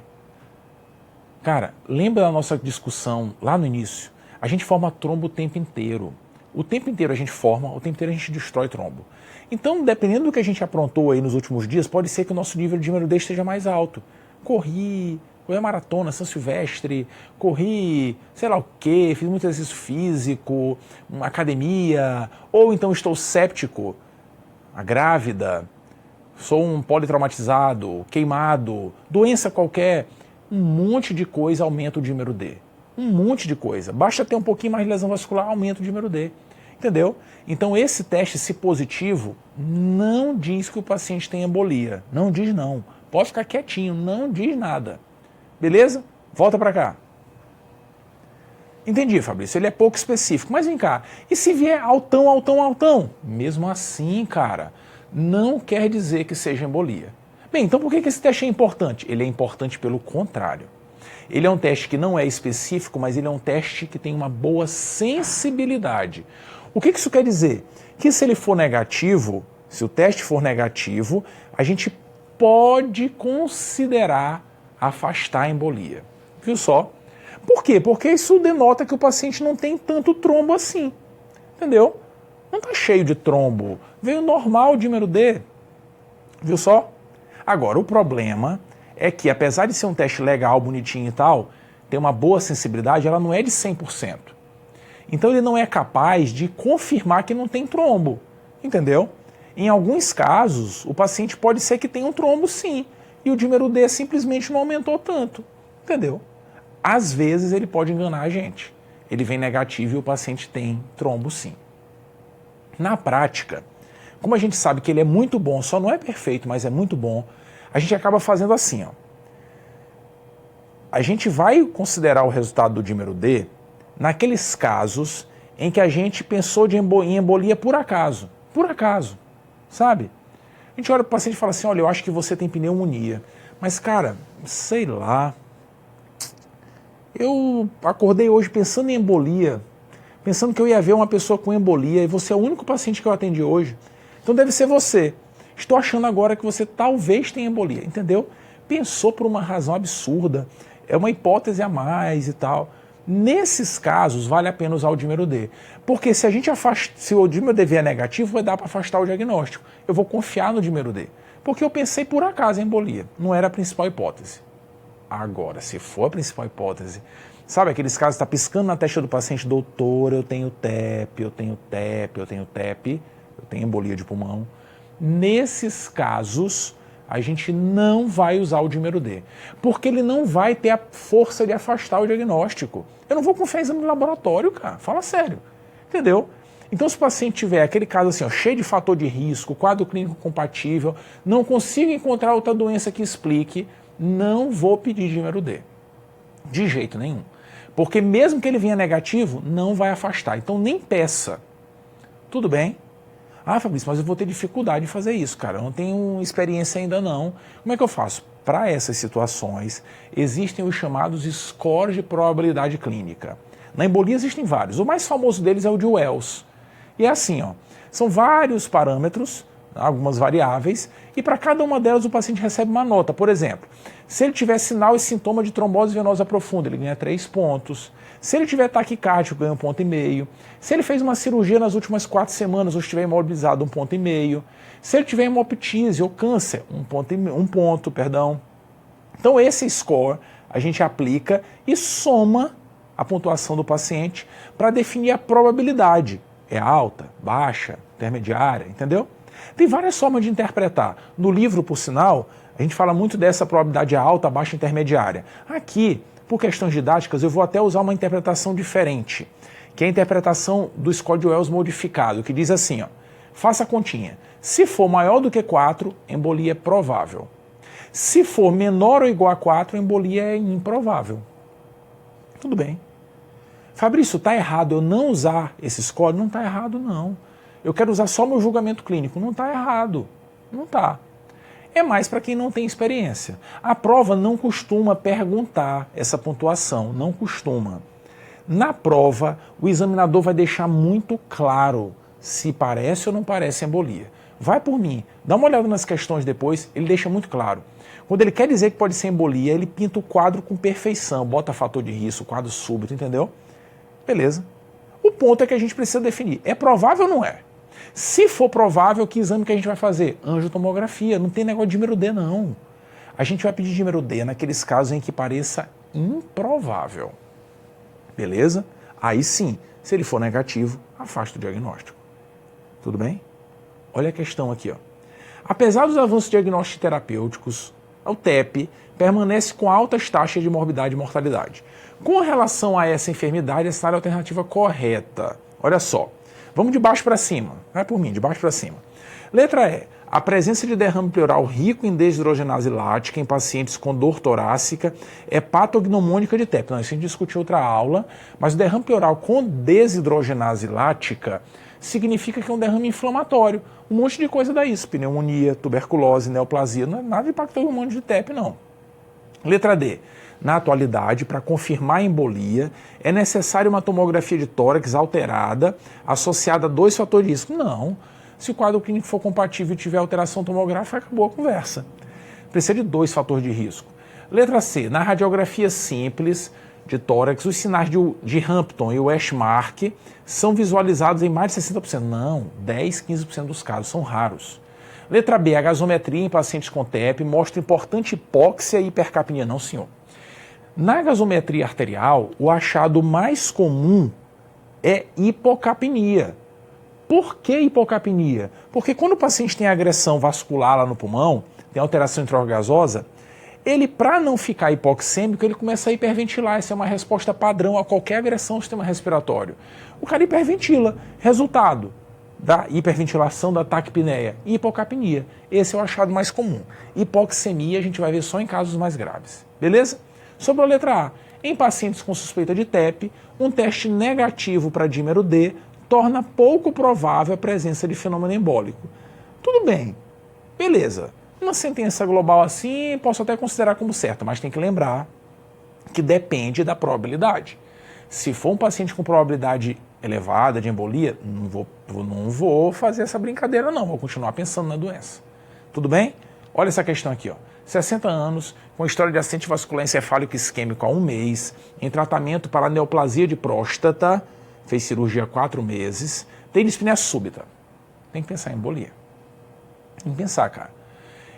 Cara, lembra da nossa discussão lá no início? A gente forma trombo o tempo inteiro. O tempo inteiro a gente forma, o tempo inteiro a gente destrói trombo. Então, dependendo do que a gente aprontou aí nos últimos dias, pode ser que o nosso nível de dímero D esteja mais alto. Corri maratona, São Silvestre, corri sei lá o quê, fiz muito exercício físico, uma academia, ou então estou séptico, grávida, sou um politraumatizado, queimado, doença qualquer, um monte de coisa aumenta o dímero D. Um monte de coisa. Basta ter um pouquinho mais de lesão vascular, aumenta o dímero D. Entendeu? Então esse teste, se positivo, não diz que o paciente tem embolia. Não diz não. Pode ficar quietinho, não diz nada. Beleza? Volta para cá. Entendi, Fabrício, ele é pouco específico. Mas vem cá, e se vier altão? Mesmo assim, cara, não quer dizer que seja embolia. Bem, então por que esse teste é importante? Ele é importante pelo contrário. Ele é um teste que não é específico, mas ele é um teste que tem uma boa sensibilidade. O que isso quer dizer? Que se ele for negativo, se o teste for negativo, a gente pode considerar afastar a embolia. Viu só? Por quê? Porque isso denota que o paciente não tem tanto trombo assim. Entendeu? Não está cheio de trombo. Veio normal o dímero D. Viu só? Agora, o problema é que, apesar de ser um teste legal, bonitinho e tal, tem uma boa sensibilidade, ela não é de 100%. Então ele não é capaz de confirmar que não tem trombo, entendeu? Em alguns casos, o paciente pode ser que tenha um trombo sim, e o dímero D simplesmente não aumentou tanto, entendeu? Às vezes ele pode enganar a gente. Ele vem negativo e o paciente tem trombo sim. Na prática, como a gente sabe que ele é muito bom, só não é perfeito, mas é muito bom, a gente acaba fazendo assim, ó. A gente vai considerar o resultado do dímero D naqueles casos em que a gente pensou em embolia por acaso, sabe? A gente olha para o paciente e fala assim, olha, eu acho que você tem pneumonia, Mas, cara, sei lá. Eu acordei hoje pensando em embolia, pensando que eu ia ver uma pessoa com embolia, e você é o único paciente que eu atendi hoje. Então deve ser você. Estou achando agora que você talvez tenha embolia, entendeu? Pensou por uma razão absurda, é uma hipótese a mais e tal. Nesses casos, vale a pena usar o dímero D. Porque se a gente se o dímero D vier negativo, vai dar para afastar o diagnóstico. Eu vou confiar no dímero D. Porque eu pensei por acaso em embolia, não era a principal hipótese. Agora, se for a principal hipótese, sabe aqueles casos que está piscando na testa do paciente, doutor, eu tenho TEP, eu tenho TEP, eu tenho TEP, eu tenho embolia de pulmão. Nesses casos, a gente não vai usar o dímero D, porque ele não vai ter a força de afastar o diagnóstico. Eu não vou confiar em exame de laboratório, cara, fala sério, entendeu? Então, se o paciente tiver aquele caso assim, ó, cheio de fator de risco, quadro clínico compatível, não consigo encontrar outra doença que explique, não vou pedir dímero D. De jeito nenhum. Porque mesmo que ele venha negativo, não vai afastar. Então, nem peça. Tudo bem? Ah, Fabrício, mas eu vou ter dificuldade de fazer isso, cara. Eu não tenho experiência ainda não. Como é que eu faço? Para essas situações, existem os chamados scores de probabilidade clínica. Na embolia existem vários. O mais famoso deles é o de Wells. E é assim, ó, são vários parâmetros, algumas variáveis, e para cada uma delas o paciente recebe uma nota. Por exemplo, se ele tiver sinal e sintoma de trombose venosa profunda, ele ganha 3 pontos. Se ele tiver taquicárdico, ganha 1,5 ponto. Se ele fez uma cirurgia nas últimas 4 semanas ou estiver imobilizado, 1,5 ponto. Se ele tiver hemoptise ou câncer, 1 ponto. Então esse score a gente aplica e soma a pontuação do paciente para definir a probabilidade. É alta, baixa, intermediária, entendeu? Tem várias formas de interpretar. No livro, por sinal, a gente fala muito dessa probabilidade alta, baixa, intermediária. Aqui, por questões didáticas, eu vou até usar uma interpretação diferente, que é a interpretação do score de Wells modificado, que diz assim, ó, faça a continha. Se for maior do que 4, embolia é provável. Se for menor ou igual a 4, embolia é improvável. Tudo bem. Fabrício, está errado eu não usar esse score? Não está errado, não. Eu quero usar só meu julgamento clínico. Não está errado. Não está. É mais para quem não tem experiência. A prova não costuma perguntar essa pontuação. Não costuma. Na prova, o examinador vai deixar muito claro se parece ou não parece embolia. Vai por mim. Dá uma olhada nas questões depois. Ele deixa muito claro. Quando ele quer dizer que pode ser embolia, ele pinta o quadro com perfeição. Bota fator de risco, quadro súbito, entendeu? Beleza. O ponto é que a gente precisa definir. É provável ou não é? Se for provável, que exame que a gente vai fazer? Angiotomografia. Não tem negócio de dímero D, não. A gente vai pedir dímero D naqueles casos em que pareça improvável. Beleza? Aí sim, se ele for negativo, afasta o diagnóstico. Tudo bem? Olha a questão aqui, ó. Apesar dos avanços diagnósticos terapêuticos, o TEP permanece com altas taxas de morbidade e mortalidade. Com relação a essa enfermidade, essa é a alternativa correta. Olha só, vamos de baixo para cima. Vai por mim, de baixo para cima. Letra E. A presença de derrame pleural rico em desidrogenase lática em pacientes com dor torácica é patognomônica de TEP. Não, isso a gente discutiu outra aula, mas o derrame pleural com desidrogenase lática significa que é um derrame inflamatório. Um monte de coisa dá isso, pneumonia, tuberculose, neoplasia, não é nada de patognomônico de TEP, não. Letra D. Na atualidade, para confirmar a embolia, é necessária uma tomografia de tórax alterada, associada a 2 fatores de risco. Não. Se o quadro clínico for compatível e tiver alteração tomográfica, acabou a conversa. Precisa de 2 fatores de risco. Letra C. Na radiografia simples de tórax, os sinais de Hampton e o Ashmark são visualizados em mais de 60%. Não, 10, 15% dos casos, são raros. Letra B. A gasometria em pacientes com TEP mostra importante hipóxia e hipercapnia. Não, senhor. Na gasometria arterial, o achado mais comum é hipocapnia. Por que hipocapnia? Porque quando o paciente tem agressão vascular lá no pulmão, tem alteração intraorgasosa, ele, para não ficar hipoxêmico, ele começa a hiperventilar. Essa é uma resposta padrão a qualquer agressão ao sistema respiratório. O cara hiperventila. Resultado da hiperventilação da taquipneia, hipocapnia. Esse é o achado mais comum. Hipoxemia a gente vai ver só em casos mais graves. Beleza? Sobre a letra A. Em pacientes com suspeita de TEP, um teste negativo para dímero D torna pouco provável a presença de fenômeno embólico. Tudo bem. Beleza. Uma sentença global assim, posso até considerar como certa, mas tem que lembrar que depende da probabilidade. Se for um paciente com probabilidade elevada de embolia, não vou fazer essa brincadeira não, vou continuar pensando na doença. Tudo bem? Olha essa questão aqui, ó. 60 anos, com história de acidente vascular encefálico isquêmico há 1 mês, em tratamento para neoplasia de próstata, fez cirurgia há 4 meses, tem dispneia súbita. Tem que pensar em embolia. Tem que pensar, cara.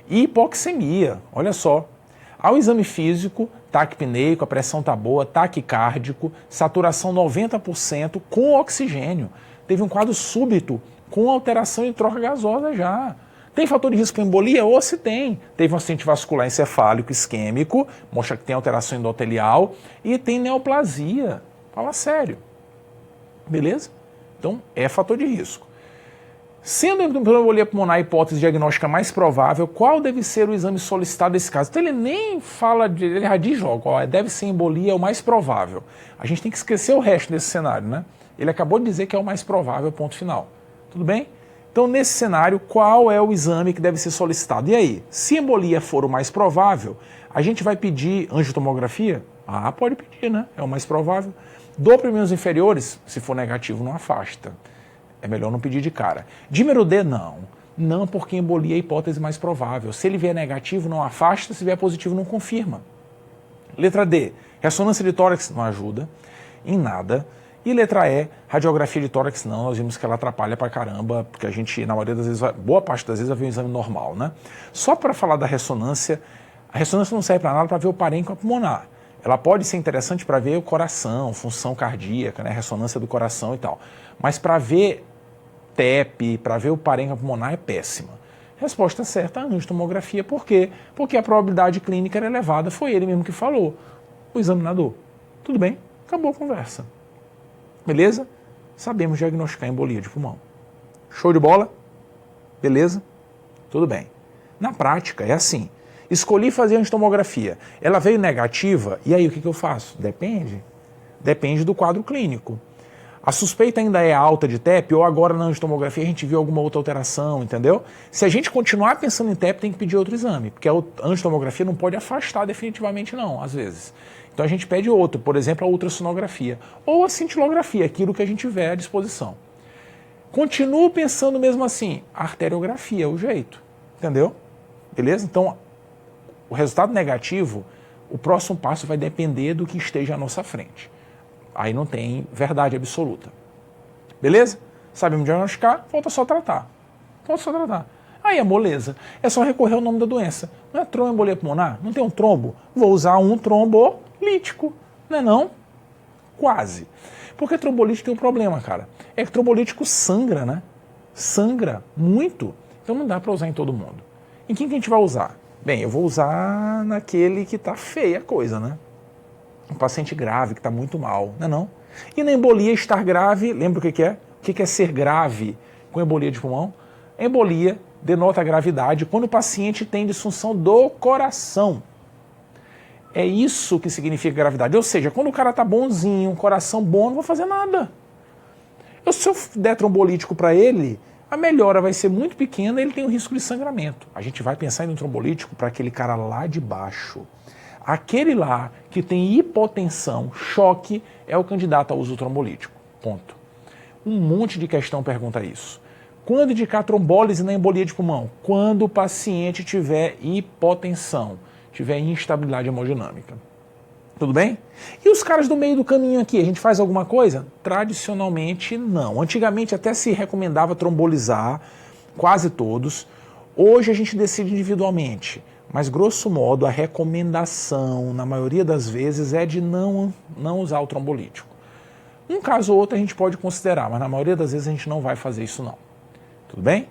E hipoxemia, olha só. Ao exame físico, taquipneico, a pressão tá boa, taquicárdico, saturação 90% com oxigênio. Teve um quadro súbito com alteração de troca gasosa já. Tem fator de risco para embolia? Ou se tem. Teve um acidente vascular encefálico isquêmico, mostra que tem alteração endotelial e tem neoplasia. Fala sério. Beleza? Então, é fator de risco. Sendo a embolia pulmonar a hipótese diagnóstica mais provável, qual deve ser o exame solicitado nesse caso? Então ele nem fala, ele já diz logo, ó, deve ser embolia, é o mais provável. A gente tem que esquecer o resto desse cenário, né? Ele acabou de dizer que é o mais provável, ponto final. Tudo bem? Então nesse cenário, qual é o exame que deve ser solicitado? E aí, se embolia for o mais provável, a gente vai pedir angiotomografia? Ah, pode pedir, né? É o mais provável. Doppler membros inferiores, se for negativo, não afasta. É melhor não pedir de cara. Dímero D, não. Não, porque embolia é a hipótese mais provável. Se ele vier negativo, não afasta. Se vier positivo, não confirma. Letra D, ressonância de tórax não ajuda em nada. E letra E, radiografia de tórax não. Nós vimos que ela atrapalha pra caramba, porque a gente, na maioria das vezes, boa parte das vezes, vai ver um exame normal, né? Só para falar da ressonância, a ressonância não serve para nada para ver o parênquima pulmonar. Ela pode ser interessante para ver o coração, função cardíaca, né? Ressonância do coração e tal. Mas para ver TEP, para ver o parênquima pulmonar é péssima. Resposta certa, a angiotomografia. Por quê? Porque a probabilidade clínica era elevada, foi ele mesmo que falou, o examinador. Tudo bem? Acabou a conversa. Beleza? Sabemos diagnosticar embolia de pulmão. Show de bola? Beleza? Tudo bem. Na prática é assim, escolhi fazer angiotomografia, ela veio negativa, e aí o que eu faço? Depende. Depende do quadro clínico. A suspeita ainda é alta de TEP ou agora na angiotomografia a gente viu alguma outra alteração, entendeu? Se a gente continuar pensando em TEP, tem que pedir outro exame, porque a angiotomografia não pode afastar definitivamente não, às vezes. Então a gente pede outro, por exemplo, a ultrassonografia ou a cintilografia, aquilo que a gente tiver à disposição. Continuo pensando mesmo assim, a arteriografia é o jeito, entendeu? Beleza? Então, o resultado negativo, o próximo passo vai depender do que esteja à nossa frente. Aí não tem verdade absoluta. Beleza? Sabemos diagnosticar, falta só tratar. Falta só tratar. Aí é moleza. É só recorrer ao nome da doença. Não é tromboembolia pulmonar? Não tem um trombo? Vou usar um trombolítico. Não é não? Quase. Porque trombolítico tem um problema, cara. É que trombolítico sangra, né? Sangra muito. Então não dá para usar em todo mundo. Em quem que a gente vai usar? Bem, eu vou usar naquele que tá feia a coisa, né? Um paciente grave, que está muito mal, não é não? E na embolia estar grave, lembra o que é? O que é ser grave com embolia de pulmão? Embolia denota a gravidade quando o paciente tem disfunção do coração. É isso que significa gravidade. Ou seja, quando o cara está bonzinho, um coração bom, não vou fazer nada. Se eu der trombolítico para ele, a melhora vai ser muito pequena e ele tem um risco de sangramento. A gente vai pensar em um trombolítico para aquele cara lá de baixo. Aquele lá que tem hipotensão, choque, é o candidato ao uso trombolítico. Ponto. Um monte de questão pergunta isso. Quando indicar trombólise na embolia de pulmão? Quando o paciente tiver hipotensão, tiver instabilidade hemodinâmica. Tudo bem? E os caras do meio do caminho aqui, a gente faz alguma coisa? Tradicionalmente, não. Antigamente até se recomendava trombolizar, quase todos. Hoje a gente decide individualmente. Mas, grosso modo, a recomendação, na maioria das vezes, é de não usar o trombolítico. Um caso ou outro a gente pode considerar, mas na maioria das vezes a gente não vai fazer isso não. Tudo bem?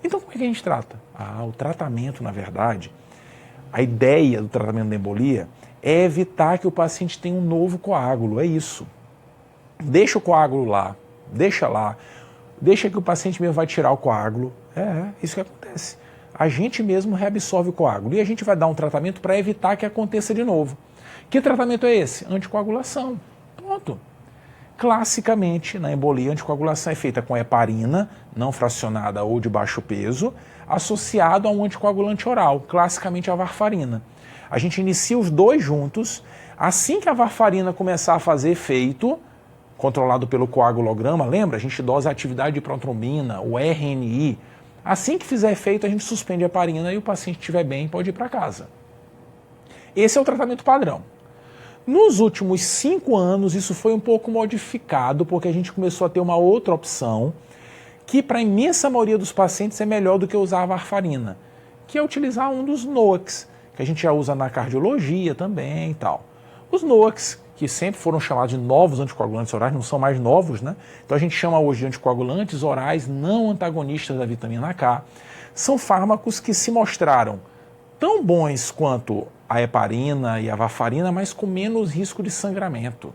Então, como é que a gente trata? O tratamento, na verdade, a ideia do tratamento da embolia é evitar que o paciente tenha um novo coágulo, é isso. Deixa o coágulo lá, deixa que o paciente mesmo vai tirar o coágulo, isso que acontece. A gente mesmo reabsorve o coágulo e a gente vai dar um tratamento para evitar que aconteça de novo. Que tratamento é esse? Anticoagulação. Ponto. Classicamente, na embolia, a anticoagulação é feita com heparina, não fracionada ou de baixo peso. associado a um anticoagulante oral, classicamente a varfarina. A gente inicia os dois juntos, assim que a varfarina começar a fazer efeito, controlado pelo coagulograma, lembra? A gente dosa a atividade de protrombina, o RNI. Assim que fizer efeito, a gente suspende a heparina e o paciente estiver bem, pode ir para casa. Esse é o tratamento padrão. Nos últimos 5 anos, isso foi um pouco modificado, porque a gente começou a ter uma outra opção, que para a imensa maioria dos pacientes é melhor do que usar a varfarina, que é utilizar um dos NOACs, que a gente já usa na cardiologia também e tal. Os NOACs, que sempre foram chamados de novos anticoagulantes orais, não são mais novos, né? Então a gente chama hoje de anticoagulantes orais não antagonistas da vitamina K. São fármacos que se mostraram tão bons quanto a heparina e a varfarina, mas com menos risco de sangramento.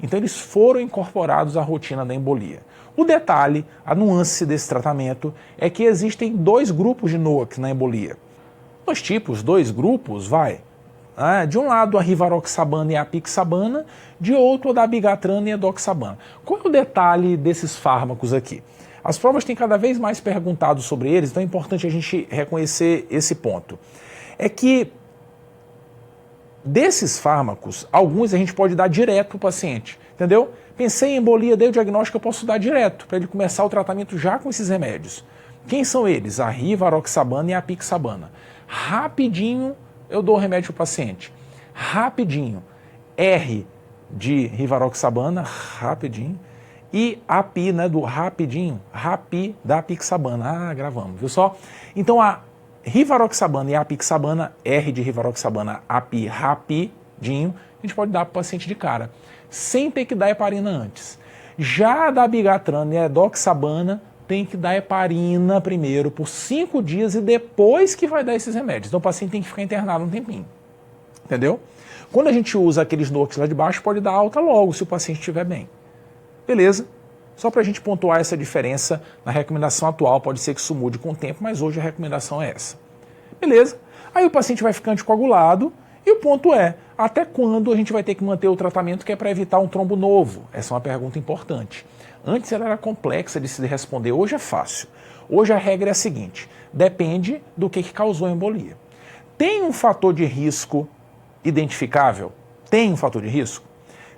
Então eles foram incorporados à rotina da embolia. O detalhe, a nuance desse tratamento, é que existem 2 grupos de NOACs na embolia. 2 tipos, 2 grupos, de um lado a rivaroxabana e a apixabana, de outro a dabigatran e a edoxabana. Qual é o detalhe desses fármacos aqui? As provas têm cada vez mais perguntado sobre eles, então é importante a gente reconhecer esse ponto. É que desses fármacos, alguns a gente pode dar direto para o paciente, entendeu? Pensei em embolia, dei o diagnóstico, eu posso dar direto, para ele começar o tratamento já com esses remédios. Quem são eles? A rivaroxabana e a apixabana. Rapidinho eu dou o remédio para o paciente. Rapidinho. R de rivaroxabana, rapidinho. E API, né, do rapidinho, RAPI da apixabana. Gravamos, viu só? Então a rivaroxabana e a apixabana, R de rivaroxabana, API, rapidinho, a gente pode dar para o paciente de cara, sem ter que dar heparina antes. Já a dabigatran e a edoxabana, tem que dar heparina primeiro por 5 dias e depois que vai dar esses remédios. Então o paciente tem que ficar internado um tempinho. Entendeu? Quando a gente usa aqueles NOACs lá de baixo, pode dar alta logo se o paciente estiver bem. Beleza? Só para a gente pontuar essa diferença na recomendação atual, pode ser que isso mude com o tempo, mas hoje a recomendação é essa. Beleza? Aí o paciente vai ficar anticoagulado e o ponto é, até quando a gente vai ter que manter o tratamento que é para evitar um trombo novo? Essa é uma pergunta importante. Antes ela era complexa de se responder, hoje é fácil. Hoje a regra é a seguinte, depende do que causou a embolia. Tem um fator de risco identificável? Tem um fator de risco?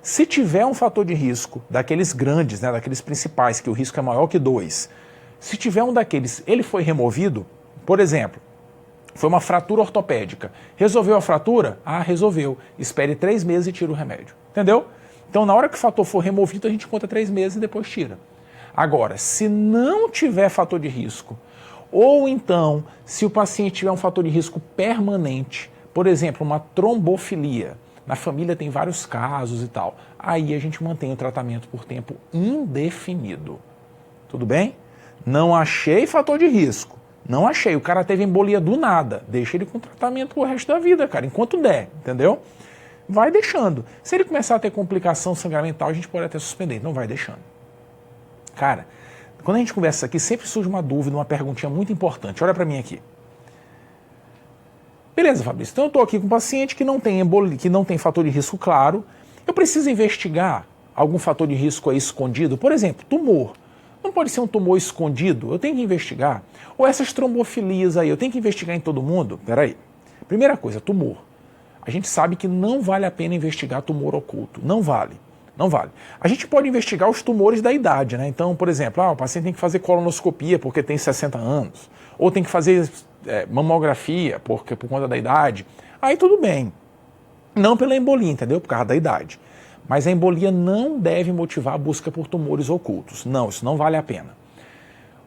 Se tiver um fator de risco daqueles grandes, né, daqueles principais, que o risco é maior que 2, se tiver um daqueles, ele foi removido, por exemplo, foi uma fratura ortopédica, resolveu a fratura? Resolveu. Espere 3 meses e tira o remédio. Entendeu? Então, na hora que o fator for removido, a gente conta 3 meses e depois tira. Agora, se não tiver fator de risco, ou então, se o paciente tiver um fator de risco permanente, por exemplo, uma trombofilia, na família tem vários casos e tal, aí a gente mantém o tratamento por tempo indefinido. Tudo bem? Não achei fator de risco. Não achei. O cara teve embolia do nada. Deixa ele com tratamento pro resto da vida, cara, enquanto der, entendeu? Vai deixando. Se ele começar a ter complicação sangramental, a gente pode até suspender. Não vai deixando. Cara, quando a gente conversa aqui, sempre surge uma dúvida, uma perguntinha muito importante. Olha para mim aqui. Beleza, Fabrício. Então eu estou aqui com um paciente que não tem embolia, que não tem fator de risco claro. Eu preciso investigar algum fator de risco aí escondido? Por exemplo, tumor. Não pode ser um tumor escondido? Eu tenho que investigar. Ou essas trombofilias aí, eu tenho que investigar em todo mundo? Peraí. Primeira coisa, tumor. A gente sabe que não vale a pena investigar tumor oculto. Não vale. Não vale. A gente pode investigar os tumores da idade, né? Então, por exemplo, o paciente tem que fazer colonoscopia porque tem 60 anos. Ou tem que fazer mamografia por conta da idade. Aí tudo bem. Não pela embolia, entendeu? Por causa da idade. Mas a embolia não deve motivar a busca por tumores ocultos. Não, isso não vale a pena.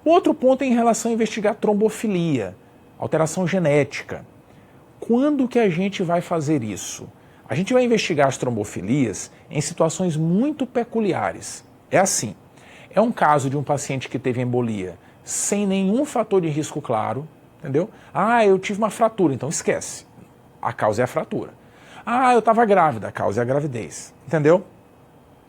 O outro ponto é em relação a investigar trombofilia, alteração genética. Quando que a gente vai fazer isso? A gente vai investigar as trombofilias em situações muito peculiares. É assim, é um caso de um paciente que teve embolia sem nenhum fator de risco claro, entendeu? Eu tive uma fratura, então esquece. A causa é a fratura. Eu estava grávida, a causa é a gravidez, entendeu?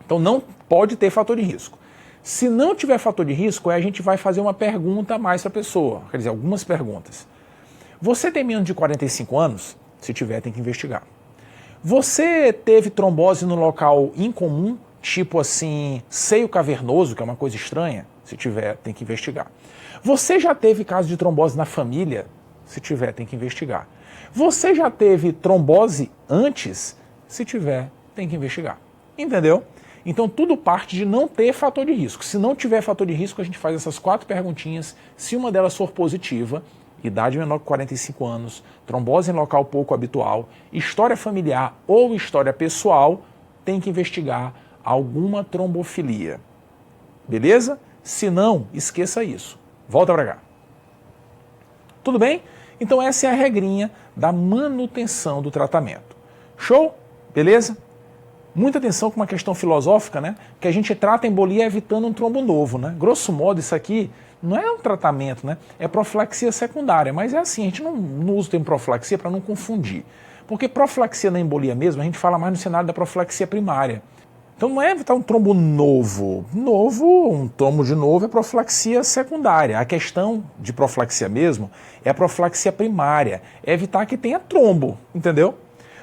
Então não pode ter fator de risco. Se não tiver fator de risco, a gente vai fazer uma pergunta a mais para a pessoa, quer dizer, algumas perguntas. Você tem menos de 45 anos? Se tiver, tem que investigar. Você teve trombose no local incomum? tipo assim, seio cavernoso, que é uma coisa estranha, se tiver, tem que investigar. Você já teve caso de trombose na família? Se tiver, tem que investigar. Você já teve trombose antes? Se tiver, tem que investigar. Entendeu? Então tudo parte de não ter fator de risco. Se não tiver fator de risco, a gente faz essas 4 perguntinhas. Se uma delas for positiva, idade menor que 45 anos, trombose em local pouco habitual, história familiar ou história pessoal, tem que investigar alguma trombofilia. Beleza? Se não, esqueça isso. Volta para cá. Tudo bem? Então essa é a regrinha da manutenção do tratamento. Show? Beleza? Muita atenção com uma questão filosófica, né? Que a gente trata a embolia evitando um trombo novo, né? Grosso modo, isso aqui não é um tratamento, né? É profilaxia secundária, mas é assim, a gente não usa o termo profilaxia para não confundir. Porque profilaxia na embolia mesmo, a gente fala mais no cenário da profilaxia primária. Então não é evitar um trombo novo. Um trombo de novo é profilaxia secundária. A questão de profilaxia mesmo é a profilaxia primária, é evitar que tenha trombo, entendeu?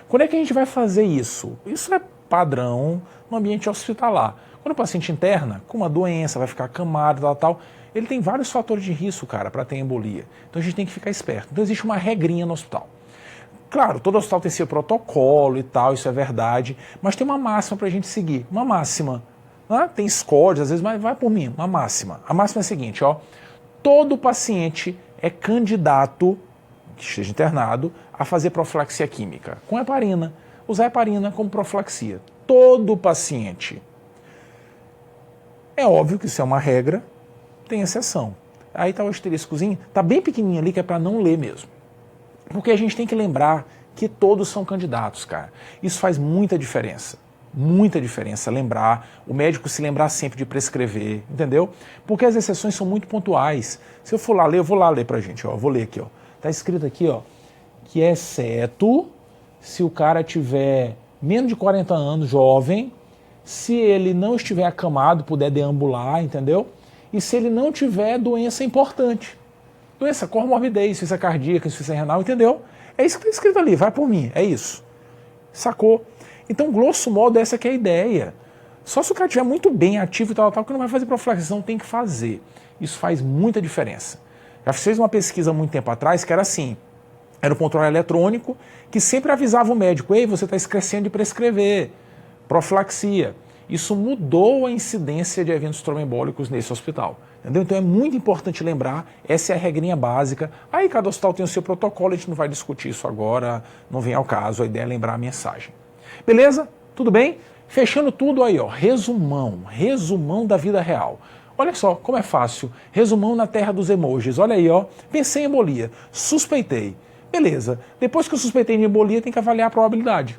Quando é que a gente vai fazer isso? Isso é padrão no ambiente hospitalar. Quando o paciente interna com uma doença, vai ficar acamado, tal, ele tem vários fatores de risco, cara, para ter embolia. Então a gente tem que ficar esperto. Então existe uma regrinha no hospital. Claro, todo hospital tem seu protocolo e tal, isso é verdade, mas tem uma máxima para a gente seguir. Uma máxima. Né? Tem scores, às vezes, mas vai por mim, uma máxima. A máxima é a seguinte, ó. Todo paciente é candidato, que esteja internado, a fazer profilaxia química com heparina. Usar heparina como profilaxia. Todo paciente. É óbvio que isso é uma regra, tem exceção. Aí está o asteriscozinho, está bem pequenininho ali, que é para não ler mesmo. Porque a gente tem que lembrar que todos são candidatos, cara. Isso faz muita diferença. Muita diferença lembrar, o médico se lembrar sempre de prescrever, entendeu? Porque as exceções são muito pontuais. Se eu for lá ler, eu vou lá ler pra gente, ó. Eu vou ler aqui, ó. Tá escrito aqui, ó, que exceto se o cara tiver menos de 40 anos, jovem, se ele não estiver acamado, puder deambular, entendeu? E se ele não tiver doença importante. Doença, comorbidez, insuficiência cardíaca, insuficiência renal, entendeu? É isso que está escrito ali, vai por mim, é isso. Sacou? Então, grosso modo, essa que é a ideia. Só se o cara estiver muito bem ativo e tal, que não vai fazer profilaxia, não tem que fazer. Isso faz muita diferença. Já fez uma pesquisa há muito tempo atrás que era assim, era o controle eletrônico que sempre avisava o médico, ei, você está esquecendo de prescrever profilaxia. Isso mudou a incidência de eventos tromboembólicos nesse hospital. Entendeu? Então é muito importante lembrar, essa é a regrinha básica. Aí cada hospital tem o seu protocolo, a gente não vai discutir isso agora, não vem ao caso, a ideia é lembrar a mensagem. Beleza? Tudo bem? Fechando tudo aí, ó, resumão da vida real. Olha só como é fácil, resumão na terra dos emojis, olha aí, ó, pensei em embolia, suspeitei. Beleza, depois que eu suspeitei de embolia, tem que avaliar a probabilidade.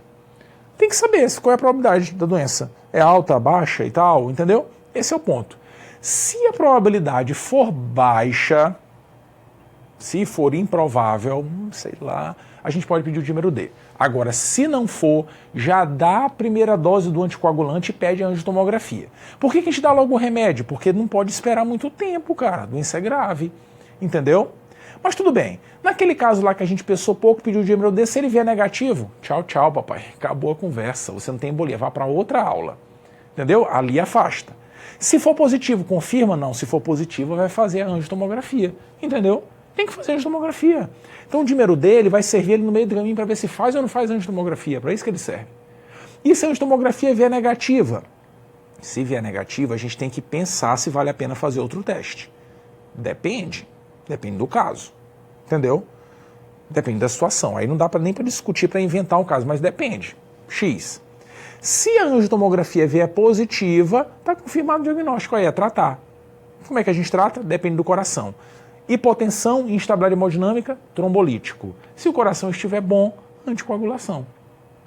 Tem que saber qual é a probabilidade da doença. É alta, baixa e tal, entendeu? Esse é o ponto. Se a probabilidade for baixa, se for improvável, sei lá, a gente pode pedir o dímero D. Agora, se não for, já dá a primeira dose do anticoagulante e pede a angiotomografia. Por que a gente dá logo o remédio? Porque não pode esperar muito tempo, cara. A doença é grave, entendeu? Mas tudo bem. Naquele caso lá que a gente pensou pouco, pediu o dímero D, se ele vier negativo, tchau, tchau, papai. Acabou a conversa. Você não tem embolia, vá para outra aula. Entendeu? Ali afasta. Se for positivo, confirma? Não. Se for positivo, vai fazer a angiotomografia. Entendeu? Tem que fazer a angiotomografia. Então o dímero D ele vai servir ele no meio do caminho para ver se faz ou não faz a angiotomografia. Para isso que ele serve. E se a angiotomografia vier negativa? Se vier negativa, a gente tem que pensar se vale a pena fazer outro teste. Depende. Depende do caso. Entendeu? Depende da situação. Aí não dá nem para discutir, para inventar um caso, mas depende. X. Se a angiotomografia vier positiva, está confirmado o diagnóstico aí, é tratar. Como é que a gente trata? Depende do coração. Hipotensão, instabilidade hemodinâmica, trombolítico. Se o coração estiver bom, anticoagulação.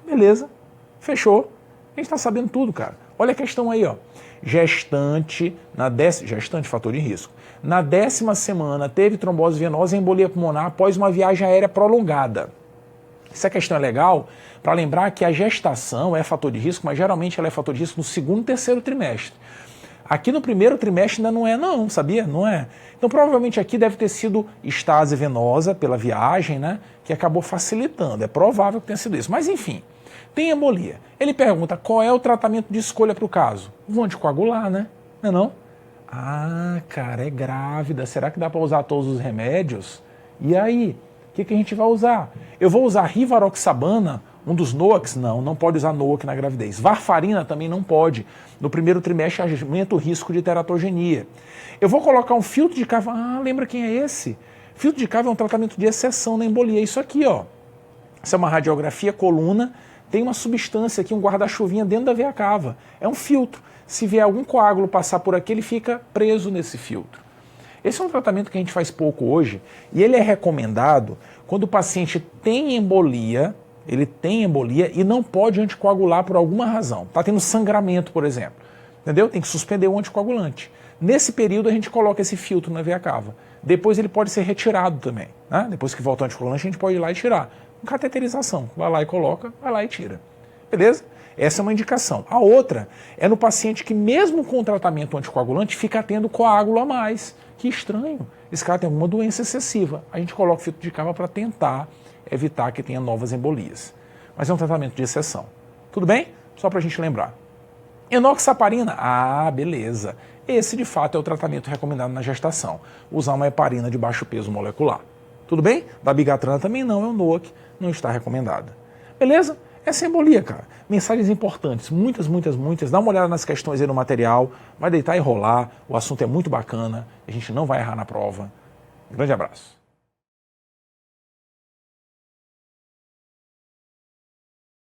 Beleza? Fechou? A gente está sabendo tudo, cara. Olha a questão aí, ó. Gestante, gestante, fator de risco. Na 10ª semana, teve trombose venosa e embolia pulmonar após uma viagem aérea prolongada. Essa questão é legal para lembrar que a gestação é fator de risco, mas geralmente ela é fator de risco no 2º e 3º trimestre. Aqui no primeiro trimestre ainda não é não, sabia? Não é. Então provavelmente aqui deve ter sido estase venosa pela viagem, né? Que acabou facilitando. É provável que tenha sido isso. Mas enfim, tem embolia. Ele pergunta qual é o tratamento de escolha para o caso. Vou anticoagular, né? Não é não? Ah, cara, é grávida. Será que dá para usar todos os remédios? E aí? O que a gente vai usar? Eu vou usar rivaroxabana, um dos NOACs? Não pode usar NOAC na gravidez. Varfarina também não pode. No primeiro trimestre aumenta o risco de teratogenia. Eu vou colocar um filtro de cava. Ah, lembra quem é esse? Filtro de cava é um tratamento de exceção na embolia. Isso aqui, ó. Isso é uma radiografia coluna. Tem uma substância aqui, um guarda-chuvinha dentro da veia cava. É um filtro. Se vier algum coágulo passar por aqui, ele fica preso nesse filtro. Esse é um tratamento que a gente faz pouco hoje e ele é recomendado quando o paciente tem embolia, ele tem embolia e não pode anticoagular por alguma razão. Está tendo sangramento, por exemplo. Entendeu? Tem que suspender o anticoagulante. Nesse período a gente coloca esse filtro na veia cava. Depois ele pode ser retirado também. Né? Depois que volta o anticoagulante a gente pode ir lá e tirar. Com cateterização. Vai lá e coloca, vai lá e tira. Beleza? Essa é uma indicação. A outra é no paciente que mesmo com o tratamento anticoagulante fica tendo coágulo a mais. Que estranho. Esse cara tem alguma doença excessiva. A gente coloca o filtro de cava para tentar evitar que tenha novas embolias. Mas é um tratamento de exceção. Tudo bem? Só para a gente lembrar. Enoxaparina. Ah, beleza. Esse, de fato, é o tratamento recomendado na gestação. Usar uma heparina de baixo peso molecular. Tudo bem? Dabigatran também não, é o NOAC, não está recomendada. Beleza? Essa é a embolia, cara. Mensagens importantes, muitas. Dá uma olhada nas questões aí no material, vai deitar e rolar, o assunto é muito bacana, a gente não vai errar na prova. Grande abraço.